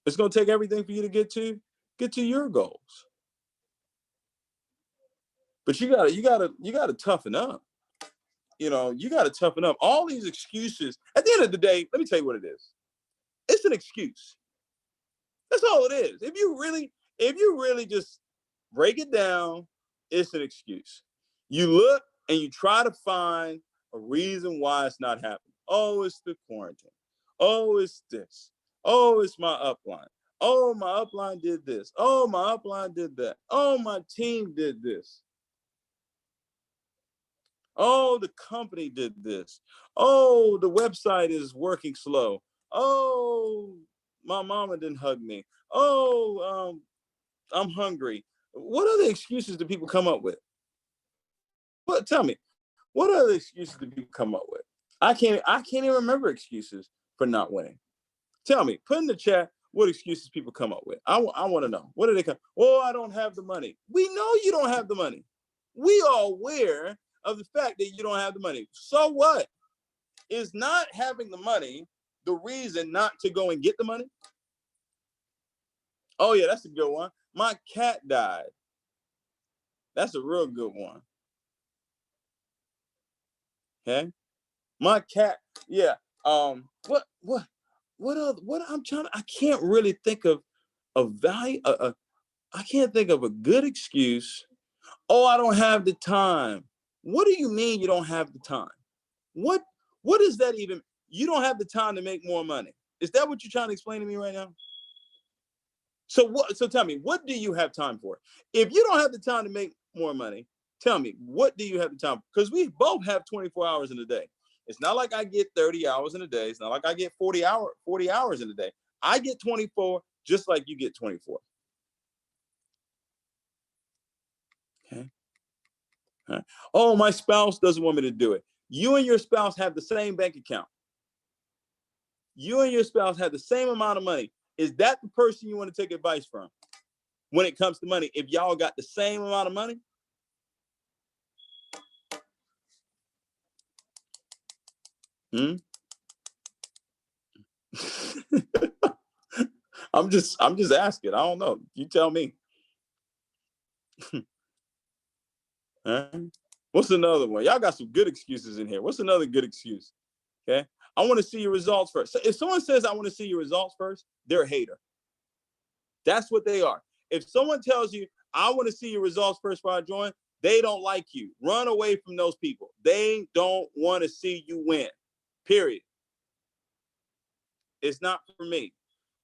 It's going to take everything for you to get to your goals. But you gotta toughen up. You got to toughen up. All these excuses. At the end of the day, let me tell you what it is. It's an excuse. That's all it is. If you really just break it down, it's an excuse. You look and you try to find a reason why it's not happening. Oh, it's the quarantine. Oh, it's this. Oh, it's my upline. Oh, my upline did this. Oh, my upline did that. Oh, my team did this. Oh, the company did this. Oh, the website is working slow. Oh, my mama didn't hug me. Oh, I'm hungry. What other excuses do people come up with? Tell me, what other excuses do people come up with? I can't even remember excuses for not winning. Tell me, put in the chat what excuses people come up with. I want to know. What do they come? Oh, I don't have the money. We know you don't have the money. We are aware of the fact that you don't have the money. So what? Is not having the money the reason not to go and get the money? Oh yeah, that's a good one. My cat died. That's a real good one. Okay. My cat, yeah. What I'm trying to, I can't really think of a value. I can't think of a good excuse. Oh, I don't have the time. What do you mean you don't have the time? What is that even? You don't have the time to make more money. Is that what you're trying to explain to me right now? So tell me, what do you have time for? If you don't have the time to make more money, tell me, what do you have the time for? Because we both have 24 hours in a day. It's not like I get 30 hours in a day. It's not like I get 40 hours in a day. I get 24 just like you get 24. Okay. Right. Oh, my spouse doesn't want me to do it. You and your spouse have the same bank account. You and your spouse have the same amount of money. Is that the person you want to take advice from when it comes to money? If y'all got the same amount of money? I'm just asking. I don't know. You tell me. What's another one? Y'all got some good excuses in here. What's another good excuse? Okay. I want to see your results first. So if someone says I want to see your results first, they're a hater. That's what they are. If someone tells you I want to see your results first before I join, they don't like you. Run away from those people. They don't want to see you win. Period. It's not for me.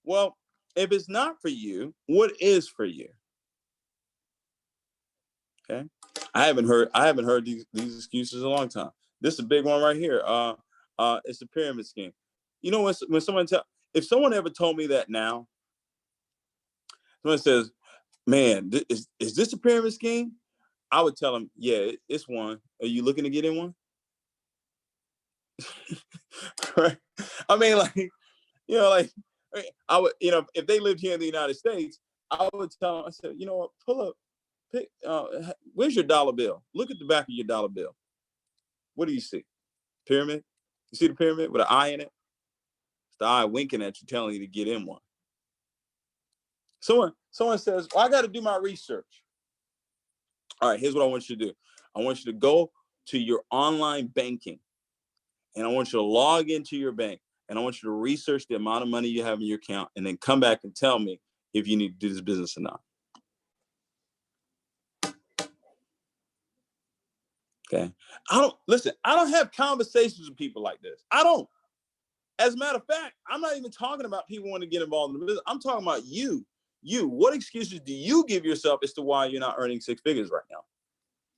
Well, if it's not for you, what is for you? Okay. I haven't heard these excuses in a long time. This is a big one right here. It's a pyramid scheme. You know, if someone ever told me that now, someone says, man, is this a pyramid scheme? I would tell them, yeah, it's one. Are you looking to get in one? Right? I mean, I would, if they lived here in the United States, I would tell them, I said, you know what, pull up, where's your dollar bill? Look at the back of your dollar bill. What do you see? Pyramid? You see the pyramid with an eye in it? It's the eye winking at you, telling you to get in one. Someone says, well, I got to do my research. All right, here's what I want you to do. I want you to go to your online banking, and I want you to log into your bank, and I want you to research the amount of money you have in your account, and then come back and tell me if you need to do this business or not. Okay. I don't have conversations with people like this. I don't. As a matter of fact, I'm not even talking about people wanting to get involved in the business. I'm talking about you. What excuses do you give yourself as to why you're not earning six figures right now?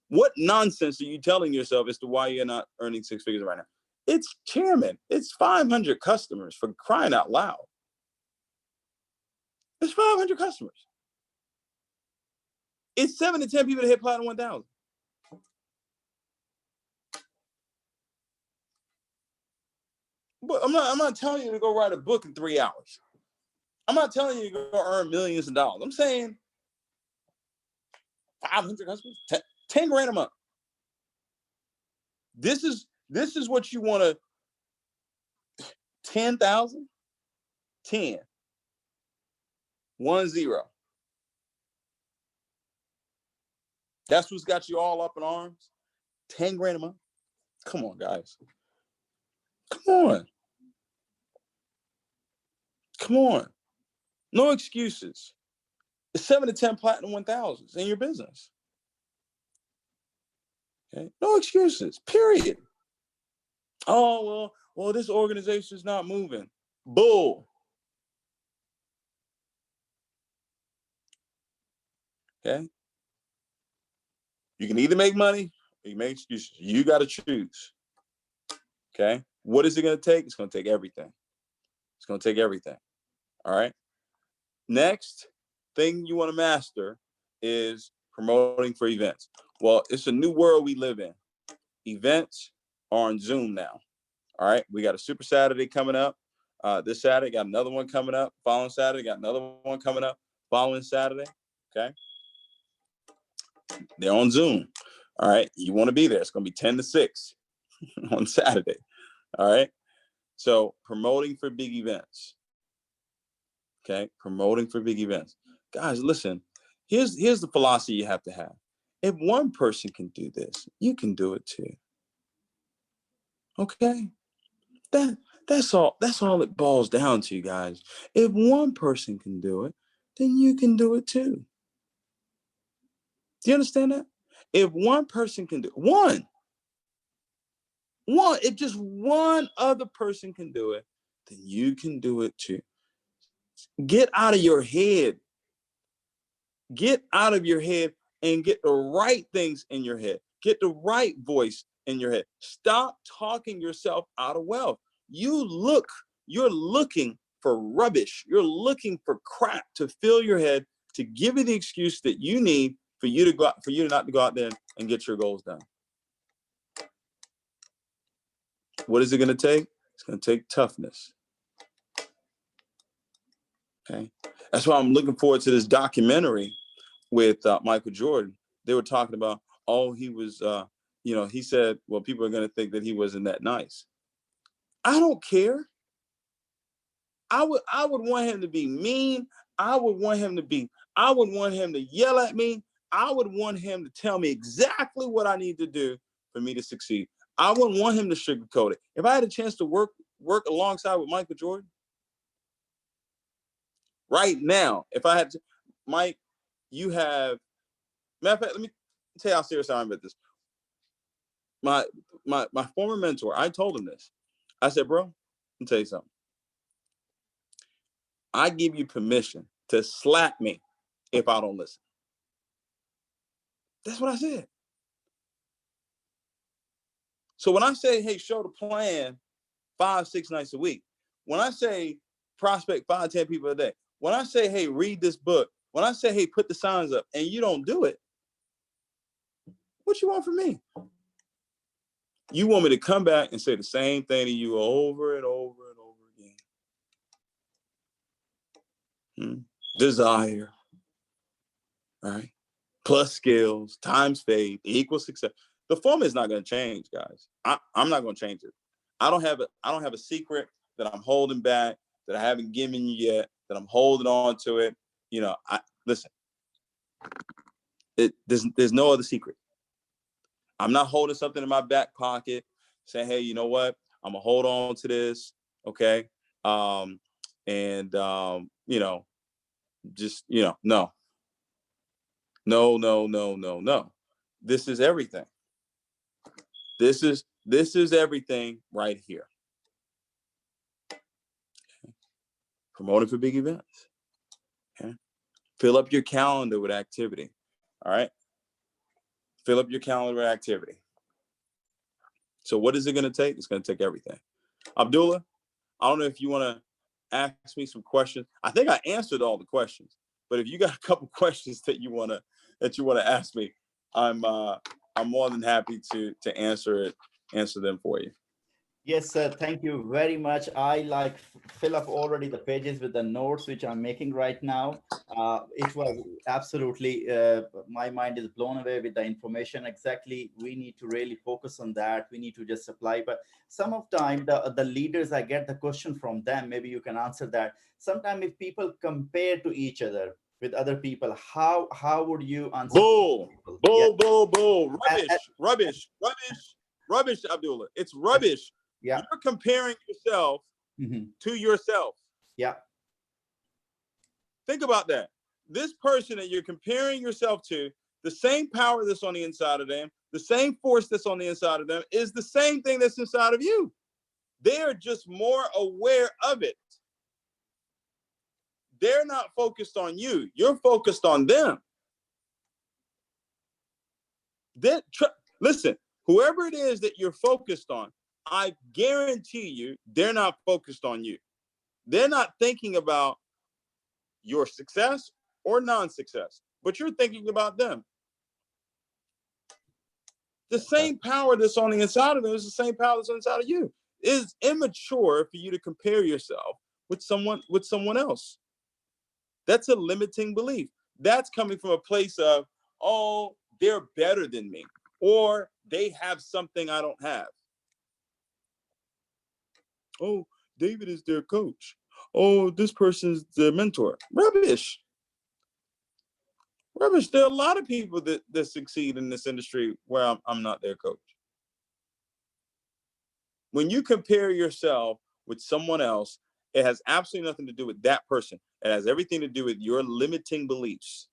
What nonsense are you telling yourself as to why you're not earning six figures right now? It's chairman. It's 500 customers, for crying out loud. It's 500 customers. It's 7 to 10 people that hit Platinum 1000. But I'm not telling you to go write a book in 3 hours. I'm not telling you to go earn millions of dollars. I'm saying 500 customers, 10 grand a month. This is what you want to, 10,000, 10, 1 0. That's what's got you all up in arms. 10 grand a month. Come on, guys. Come on. Come on. No excuses. It's 7 to 10 platinum 1000s in your business. Okay. No excuses, period. Oh, well, this organization is not moving. Bull. Okay. You can either make money or you make excuses. You got to choose. Okay. What is it going to take? It's going to take everything. It's going to take everything. All right. Next thing you want to master is promoting for events. Well, it's a new world we live in. Events are on Zoom now. All right. We got a Super Saturday coming up. This Saturday, got another one coming up. Following Saturday, got another one coming up. Following Saturday. Okay. They're on Zoom. All right. You want to be there. It's going to be 10 to 6 on Saturday. All right. So promoting for big events. Okay. Promoting for big events. Guys, listen, here's the philosophy you have to have. If one person can do this, you can do it too. Okay. That's all it boils down to, guys. If one person can do it, then you can do it too. Do you understand that? If one person can do it, if just one other person can do it, then you can do it too. Get out of your head. Get out of your head and get the right things in your head. Get the right voice in your head. Stop talking yourself out of wealth. You're looking for rubbish. You're looking for crap to fill your head, to give you the excuse that you need for you not to go out there and get your goals done. What is it going to take? It's going to take toughness. Okay. That's why I'm looking forward to this documentary with Michael Jordan. They were talking about, he was, he said, well, people are going to think that he wasn't that nice. I don't care. I would want him to be mean. I would want him to yell at me. I would want him to tell me exactly what I need to do for me to succeed. I wouldn't want him to sugarcoat it. If I had a chance to work alongside with Michael Jordan right now, if I had to, Mike, you have, matter of fact, let me tell you how serious I am about this. My former mentor, I told him this. I said, bro, let me tell you something. I give you permission to slap me if I don't listen. That's what I said. So when I say, hey, show the plan 5-6 nights a week, when I say prospect 5-10 people a day, when I say, hey, read this book, when I say, hey, put the signs up, and you don't do it, what you want from me? You want me to come back and say the same thing to you over and over and over again. Desire, all right? Plus skills times faith equals success. The formula is not going to change, guys. I'm not going to change it. I don't have a secret that I'm holding back, that I haven't given you yet, that I'm holding on to it. Listen. There's no other secret. I'm not holding something in my back pocket, saying, hey, you know what? I'm gonna hold on to this, okay? No. No. This is everything. This is everything right here. Okay. Promoting for big events. Okay. Fill up your calendar with activity. All right. Fill up your calendar with activity. So what is it going to take? It's going to take everything. Abdullah, I don't know if you want to ask me some questions. I think I answered all the questions, but if you got a couple questions that you want to ask me, I'm more than happy to answer them for you. Yes, sir. Thank you very much. I like fill up already the pages with the notes which I'm making right now. It was absolutely, my mind is blown away with the information. Exactly. We need to really focus on that. We need to just apply. But some of time, the leaders, I get the question from them. Maybe you can answer that. Sometimes if people compare to each other with other people, how would you answer to those Bull, people? Yeah. bull, bull, bull. And- and- Rubbish, rubbish, rubbish, rubbish, Abdullah. It's rubbish. yeah. You're comparing yourself Mhm. to yourself. Yeah. Think about that. This person that you're comparing yourself to, the same power that's on the inside of them, the same force that's on the inside of them, is the same thing that's inside of you. They're just more aware of it. They're not focused on you. You're focused on them. Listen, whoever it is that you're focused on, I guarantee you, they're not focused on you. They're not thinking about your success or non-success, but you're thinking about them. The same power that's on the inside of them is the same power that's on the inside of you. It's immature for you to compare yourself with someone else. That's a limiting belief. That's coming from a place of, oh, they're better than me, or they have something I don't have. Oh, David is their coach. Oh, this person's their mentor. Rubbish. Rubbish. There are a lot of people that succeed in this industry where I'm not their coach. When you compare yourself with someone else, it has absolutely nothing to do with that person. It has everything to do with your limiting beliefs.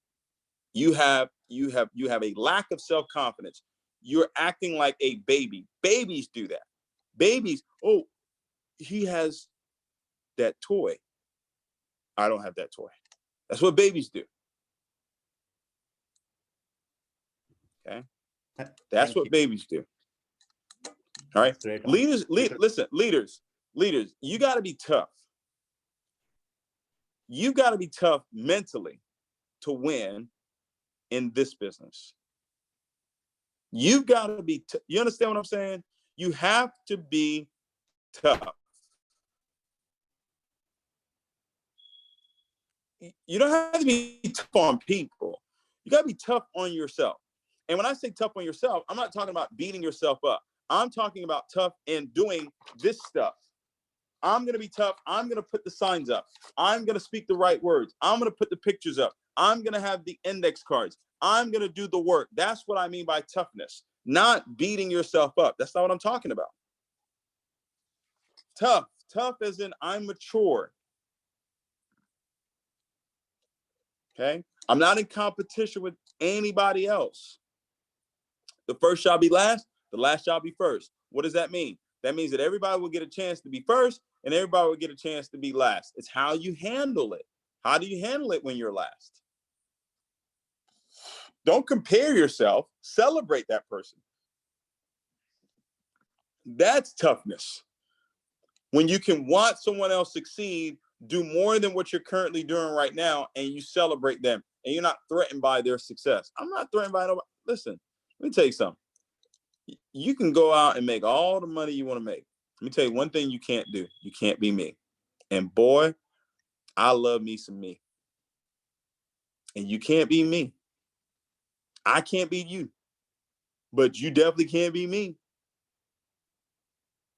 You have a lack of self-confidence. You're acting like a baby. Babies do that. Babies, oh, he has that toy. I don't have that toy. That's what babies do. Okay. That's what babies do. All right. Leaders, listen, leaders, you got to be tough. You got to be tough mentally to win in this business. You've got to be, you understand what I'm saying? You have to be tough. You don't have to be tough on people. You got to be tough on yourself. And when I say tough on yourself, I'm not talking about beating yourself up. I'm talking about tough in doing this stuff. I'm going to be tough. I'm going to put the signs up. I'm going to speak the right words. I'm going to put the pictures up. I'm going to have the index cards. I'm going to do the work. That's what I mean by toughness, not beating yourself up. That's not what I'm talking about. Tough as in I'm mature. Okay. I'm not in competition with anybody else. The first shall be last. The last shall be first. What does that mean? That means that everybody will get a chance to be first and everybody will get a chance to be last. It's how you handle it. How do you handle it when you're last? Don't compare yourself. Celebrate that person. That's toughness. When you can watch someone else succeed, do more than what you're currently doing right now, and you celebrate them, and you're not threatened by their success. I'm not threatened by nobody. Listen, let me tell you something. You can go out and make all the money you want to make. Let me tell you one thing you can't do. You can't be me. And boy, I love me some me. And you can't be me. I can't be you. But you definitely can't be me.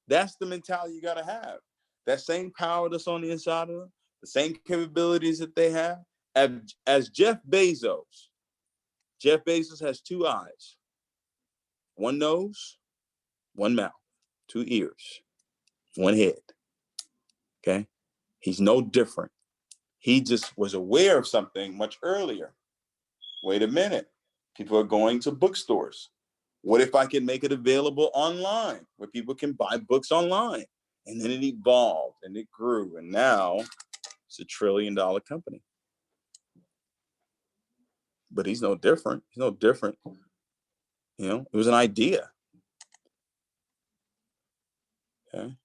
That's the mentality you got to have. That same power that's on the inside of them, the same capabilities that they have. As Jeff Bezos has two eyes, one nose, one mouth, two ears, one head. Okay? He's no different. He just was aware of something much earlier. Wait a minute. People are going to bookstores. What if I can make it available online where people can buy books online? And then it evolved and it grew. And now it's $1 trillion company. But he's no different. He's no different. You know, it was an idea. Okay.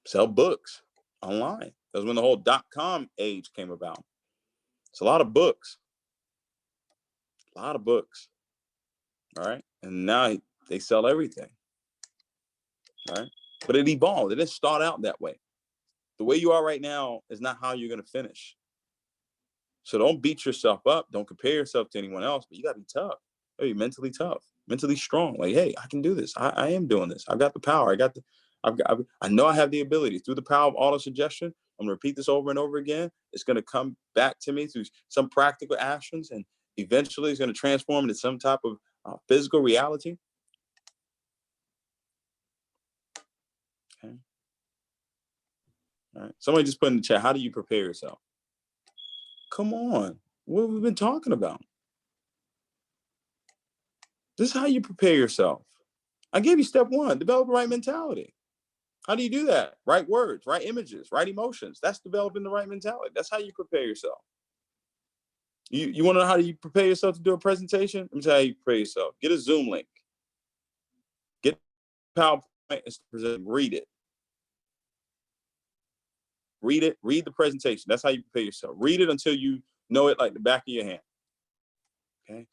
Sell books online. That was when the whole .com age came about. It's a lot of books. A lot of books. All right. And now they sell everything. right? But it evolved. It didn't start out that way. The way you are right now is not how you're going to finish. So don't beat yourself up. Don't compare yourself to anyone else, but you got to be tough. You gotta be mentally tough, mentally strong. Like, hey, I can do this. I am doing this. I've got the power. I know I have the ability through the power of auto suggestion. I'm going to repeat this over and over again. It's going to come back to me through some practical actions, and eventually it's going to transform into some type of physical reality. Okay. All right. Somebody just put in the chat, how do you prepare yourself? Come on. What have we been talking about? This is how you prepare yourself. I gave you step one, develop the right mentality. How do you do that? Right words, right images, right emotions. That's developing the right mentality. That's how you prepare yourself. You want to know how do you prepare yourself to do a presentation? Let me tell you how you prepare yourself. Get a Zoom link. Get PowerPoint and present. Read it. Read it. Read the presentation. That's how you prepare yourself. Read it until you know it like the back of your hand. Okay?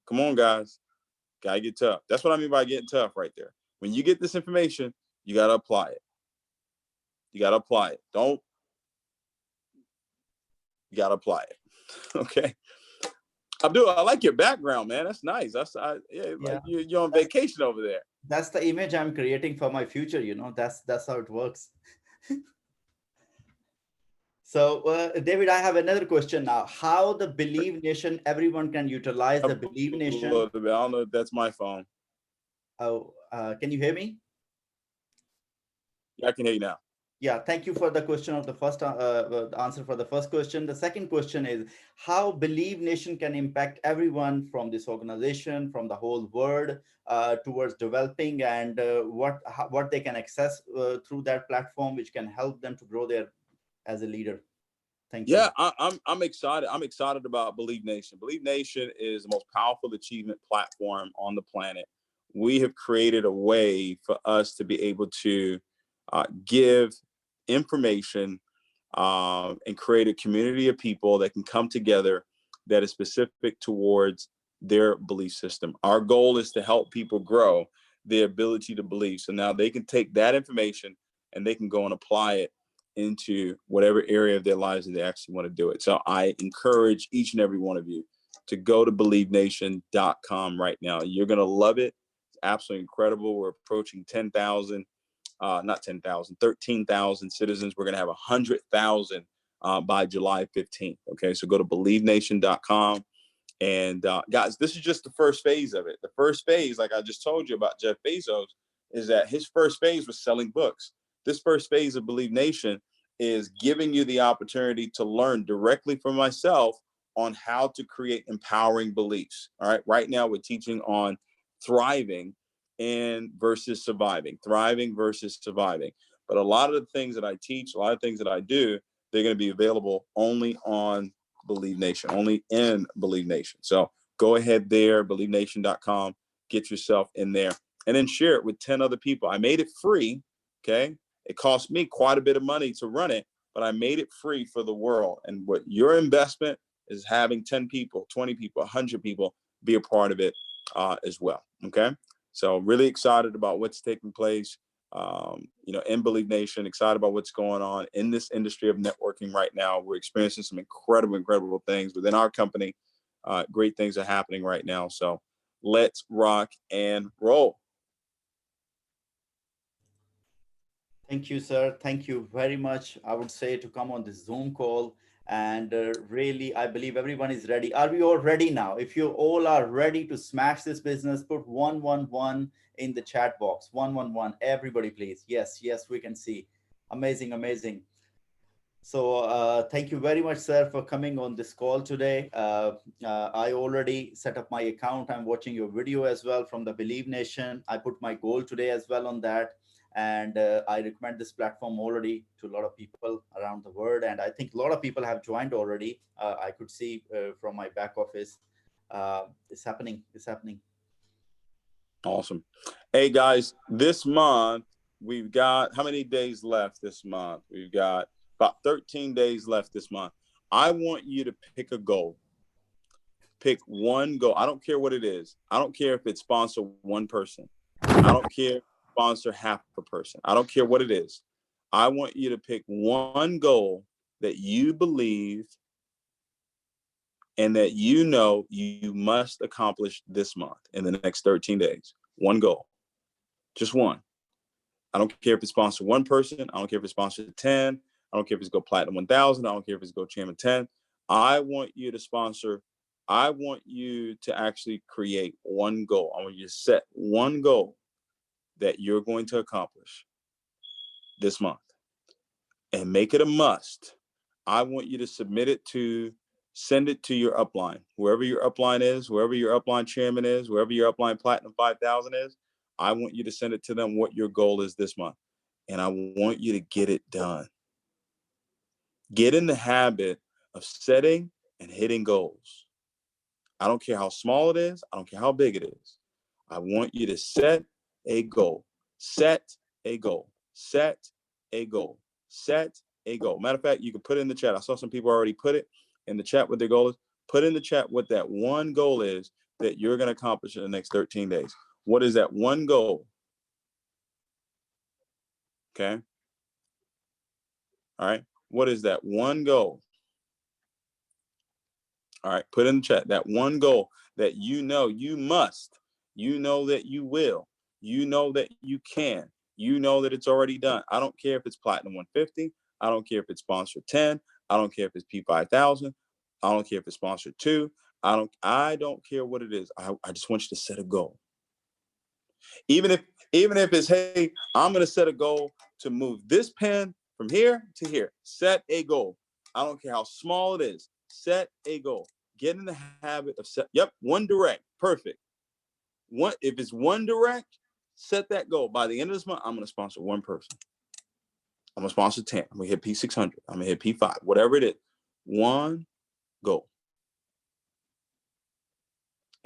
Come on, guys. Gotta get tough. That's what I mean by getting tough right there. When you get this information, you gotta apply it. You gotta apply it. You gotta apply it. Okay. Abdullah, I like your background, man. That's nice. Yeah. Like you're on vacation over there. That's the image I'm creating for my future. That's how it works. So, David, I have another question now. How the Believe Nation, everyone can utilize the Believe Nation? I don't know if that's my phone. Oh, can you hear me? Yeah, I can hear you now. Yeah, thank you for the question of the first answer for the first question. The second question is how Believe Nation can impact everyone from this organization, from the whole world, towards developing, and what they can access through that platform, which can help them to grow as a leader. Thank you. Yeah, I'm excited. I'm excited about Believe Nation. Believe Nation is the most powerful achievement platform on the planet. We have created a way for us to be able to give information and create a community of people that can come together that is specific towards their belief system. Our goal is to help people grow their ability to believe. So now they can take that information and they can go and apply it into whatever area of their lives that they actually want to do it. So I encourage each and every one of you to go to believenation.com right now. You're going to love it. It's absolutely incredible. We're approaching 10,000. Not 10,000, 13,000 citizens. We're going to have 100,000 by July 15th. Okay, so go to believenation.com. And guys, this is just the first phase of it. The first phase, like I just told you about Jeff Bezos, is that his first phase was selling books. This first phase of Believe Nation is giving you the opportunity to learn directly from myself on how to create empowering beliefs. All right, right now we're teaching on thriving versus surviving, thriving versus surviving. But a lot of the things that I teach, a lot of things that I do, they're going to be available only on Believe Nation, only in Believe Nation. So go ahead there, believenation.com, get yourself in there, and then share it with 10 other people. I made it free. Okay. It cost me quite a bit of money to run it, but I made it free for the world. And what your investment is having 10 people, 20 people, 100 people be a part of it as well. Okay. So really excited about what's taking place, in Believe Nation, excited about what's going on in this industry of networking right now. We're experiencing some incredible things within our company. Great things are happening right now. So let's rock and roll. Thank you, sir. Thank you very much. I would say to come on this Zoom call. And really, I believe everyone is ready. Are we all ready now? If you all are ready to smash this business, put 111 in the chat box. 111. Everybody, please. Yes, we can see. Amazing. So thank you very much, sir, for coming on this call today. I already set up my account. I'm watching your video as well from the Believe Nation. I put my goal today as well on that. And I recommend this platform already to a lot of people around the world. And I think a lot of people have joined already. I could see from my back office. It's happening. Awesome. Hey, guys, this month, we've got how many days left this month? We've got about 13 days left this month. I want you to pick a goal. Pick one goal. I don't care what it is. I don't care if it's sponsor one person. I don't care sponsor half a person. I don't care what it is. I want you to pick one goal that you believe and that you know you must accomplish this month in the next 13 days. One goal, just one. I don't care if it's sponsor one person. I don't care if it's sponsor 10. I don't care if it's go platinum 1,000. I don't care if it's go chairman 10. I want you to sponsor. I want you to actually create one goal. I want you to set one goal that you're going to accomplish this month and make it a must. I want you to send it to your upline, whoever your upline is, whoever your upline chairman is, whoever your upline platinum 5,000 is. I want you to send it to them what your goal is this month. And I want you to get it done. Get in the habit of setting and hitting goals. I don't care how small it is. I don't care how big it is. I want you to set a goal. Set a goal. Set a goal. Set a goal. Matter of fact, you can put it in the chat. I saw some people already put it in the chat what their goal is. Put in the chat what that one goal is that you're going to accomplish in the next 13 days. What is that one goal? Okay. All right. What is that one goal? All right. Put in the chat that one goal that you know you must, you know that you will, you know that you can, you know that it's already done. I don't care if it's platinum 150. I don't care if it's sponsor 10. I don't care if it's P5000. I don't care if it's sponsor 2. I don't care what it is. I just want you to set a goal. Even if it's, hey, I'm going to set a goal to move this pen from here to here. Set a goal. I don't care how small it is. Set a goal. Get in the habit of one direct. Perfect. If it's one direct, set that goal. By the end of this month, I'm going to sponsor one person. I'm going to sponsor 10. I'm going to hit P600. I'm going to hit P5, whatever it is. One goal.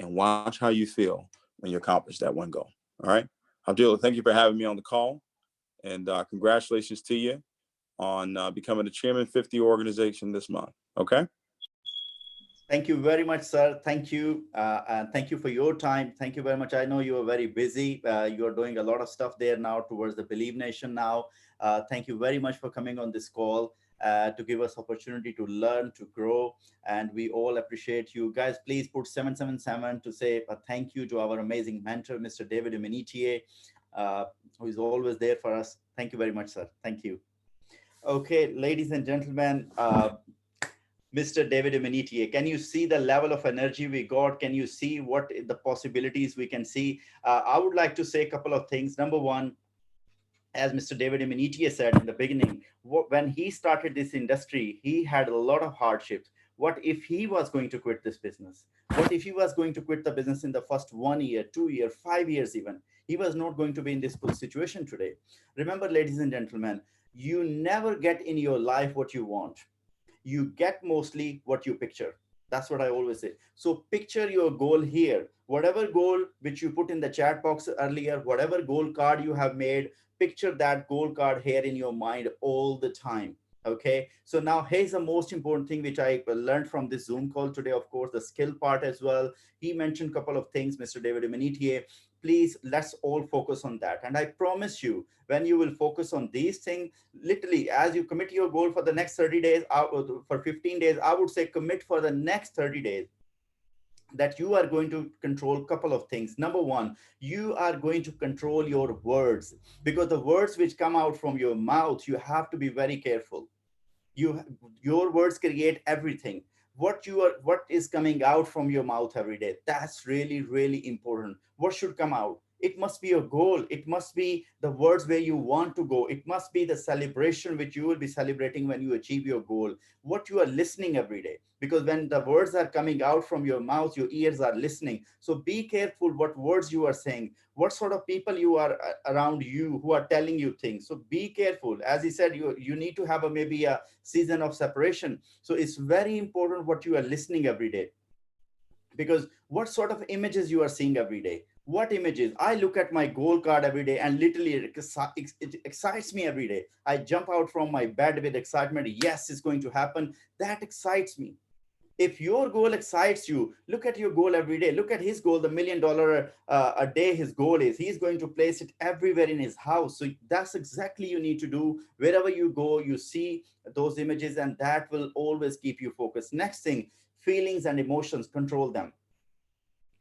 And watch how you feel when you accomplish that one goal. All right. Abdullah, thank you for having me on the call. And congratulations to you on becoming a Chairman 50 organization this month. Okay. Thank you very much, sir. Thank you. And thank you for your time. Thank you very much. I know you are very busy. You're doing a lot of stuff there now towards the Believe Nation now. Thank you very much for coming on this call to give us opportunity to learn, to grow. And we all appreciate you. Guys, please put 777 to say a thank you to our amazing mentor, Mr. David Imonitie, who is always there for us. Thank you very much, sir. Thank you. Okay, ladies and gentlemen, Mr. David Imonitie, can you see the level of energy we got? Can you see what the possibilities we can see? I would like to say a couple of things. Number one, as Mr. David Imonitie said in the beginning, when he started this industry, he had a lot of hardships. What if he was going to quit this business? What if he was going to quit the business in the first 1 year, 2 years, 5 years even? He was not going to be in this situation today. Remember, ladies and gentlemen, you never get in your life what you want. You get mostly what you picture. That's what I always say. So picture your goal here. Whatever goal which you put in the chat box earlier, whatever goal card you have made, picture that goal card here in your mind all the time. Okay. So now here's the most important thing which I learned from this Zoom call today. Of course, the skill part as well. He mentioned a couple of things, Mr. David Imonitie. Please, let's all focus on that. And I promise you, when you will focus on these things, literally, as you commit your goal for the next 30 days, for 15 days, I would say commit for the next 30 days that you are going to control a couple of things. Number one, you are going to control your words, because the words which come out from your mouth, you have to be very careful. Your words create everything. What is coming out from your mouth every day, that's really, really important. What should come out? It must be a goal. It must be the words where you want to go. It must be the celebration which you will be celebrating when you achieve your goal. What you are listening every day, because when the words are coming out from your mouth, your ears are listening. So be careful what words you are saying, what sort of people you are around you who are telling you things. So be careful. As he said, you need to have maybe a season of separation. So it's very important what you are listening every day, because what sort of images you are seeing every day. What images? I look at my goal card every day and literally it excites me every day. I jump out from my bed with excitement. Yes, it's going to happen. That excites me. If your goal excites you, look at your goal every day. Look at his goal, the $1 million a day. His goal is he's going to place it everywhere in his house. So that's exactly you need to do. Wherever you go, you see those images, and that will always keep you focused. Next thing, feelings and emotions, control them.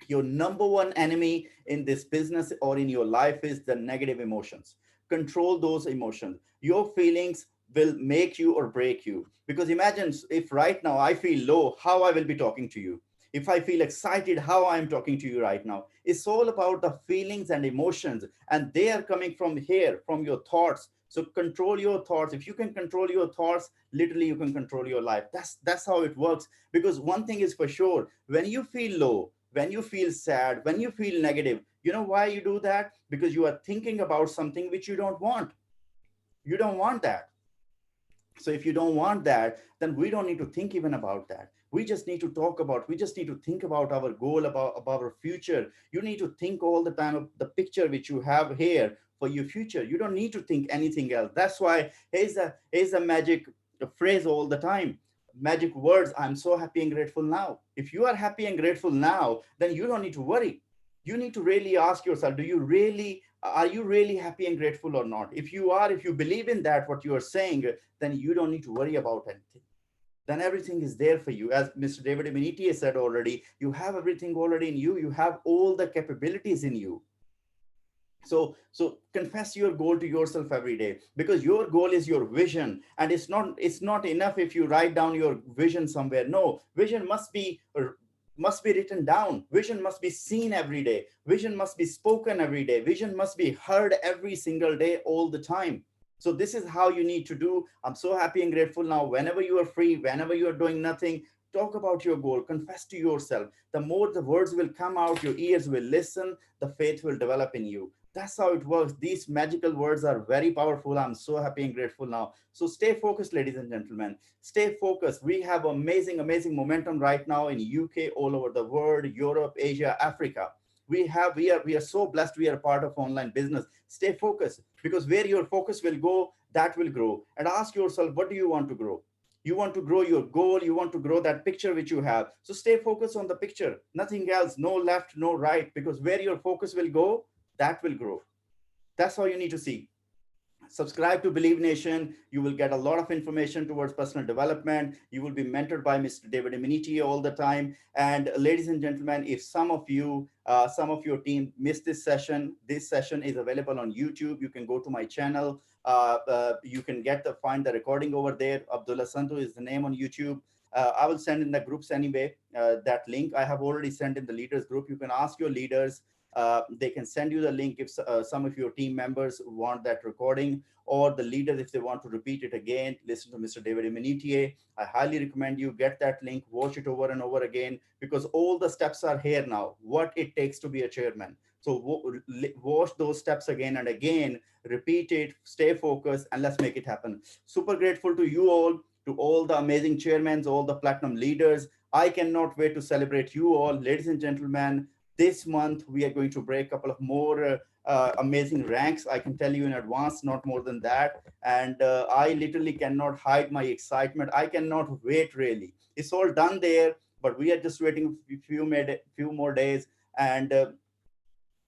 Your number one enemy in this business or in your life is the negative emotions. Control those emotions. Your feelings will make you or break you, because imagine if right now I feel low, how I will be talking to you. If I feel excited, how I'm talking to you right now. It's all about the feelings and emotions, and they are coming from here, from your thoughts. So control your thoughts. If you can control your thoughts, literally you can control your life. That's how it works. Because one thing is for sure, when you feel low, when you feel sad, when you feel negative, you know why you do that? Because you are thinking about something which you don't want. You don't want that. So if you don't want that, then we don't need to think even about that. We just need to talk about, we just need to think about our goal, about our future. You need to think all the time of the picture which you have here for your future. You don't need to think anything else. That's why here's a magic phrase all the time, magic words. I'm so happy and grateful now. If you are happy and grateful now, then you don't need to worry. You need to really ask yourself, do you really, are you really happy and grateful or not? If you are, if you believe in that what you are saying, then you don't need to worry about anything. Then everything is there for you. As Mr. David Imonitie said already, you have everything already in you. You have all the capabilities in you. So confess your goal to yourself every day, because your goal is your vision. And it's not enough if you write down your vision somewhere. No, vision must be written down. Vision must be seen every day. Vision must be spoken every day. Vision must be heard every single day, all the time. So this is how you need to do. I'm so happy and grateful now. Whenever you are free, whenever you are doing nothing, talk about your goal, confess to yourself. The more the words will come out, your ears will listen, the faith will develop in you. That's how it works. These magical words are very powerful. I'm so happy and grateful now. So stay focused, ladies and gentlemen. Stay focused. We have amazing, amazing momentum right now in UK, all over the world, Europe, Asia, Africa. We are so blessed. We are part of online business. Stay focused, because where your focus will go, that will grow. And ask yourself, what do you want to grow? You want to grow your goal. You want to grow that picture which you have. So stay focused on the picture, nothing else. No left, no right, because where your focus will go, that will grow. That's how you need to see. Subscribe to Believe Nation. You will get a lot of information towards personal development. You will be mentored by Mr. David Imonitie all the time. And ladies and gentlemen, if some of your team missed this session is available on YouTube. You can go to my channel. You can find the recording over there. Abdullah Sandhu is the name on YouTube. I will send in the groups anyway, that link. I have already sent in the leaders group. You can ask your leaders. They can send you the link if some of your team members want that recording, or the leaders, if they want to repeat it again, listen to Mr. David Imonitie. I highly recommend you get that link, watch it over and over again, because all the steps are here now, what it takes to be a chairman. So watch those steps again and again, repeat it, stay focused, and let's make it happen. Super grateful to you all, to all the amazing chairmen, all the platinum leaders. I cannot wait to celebrate you all, ladies and gentlemen. This month, we are going to break a couple of more amazing ranks. I can tell you in advance, not more than that. And I literally cannot hide my excitement. I cannot wait, really. It's all done there, but we are just waiting a few more days. And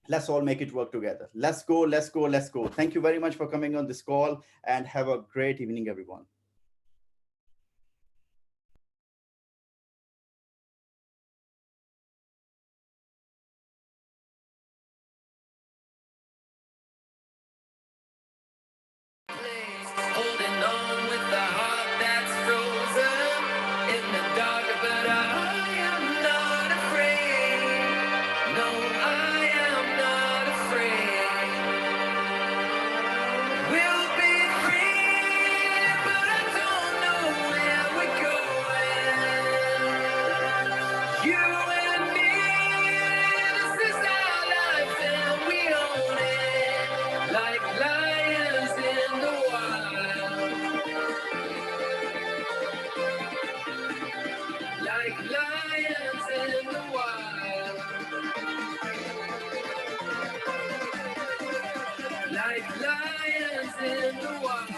let's all make it work together. Let's go, let's go, let's go. Thank you very much for coming on this call, and have a great evening, everyone. Holding on with the heart that's frozen in the dark, but I am not afraid. No, I am not afraid. We'll be free, but I don't know where we're going. You and me, this is our life and we own it. Like lions in the wild. Like lions in the wild. Like lions in the wild.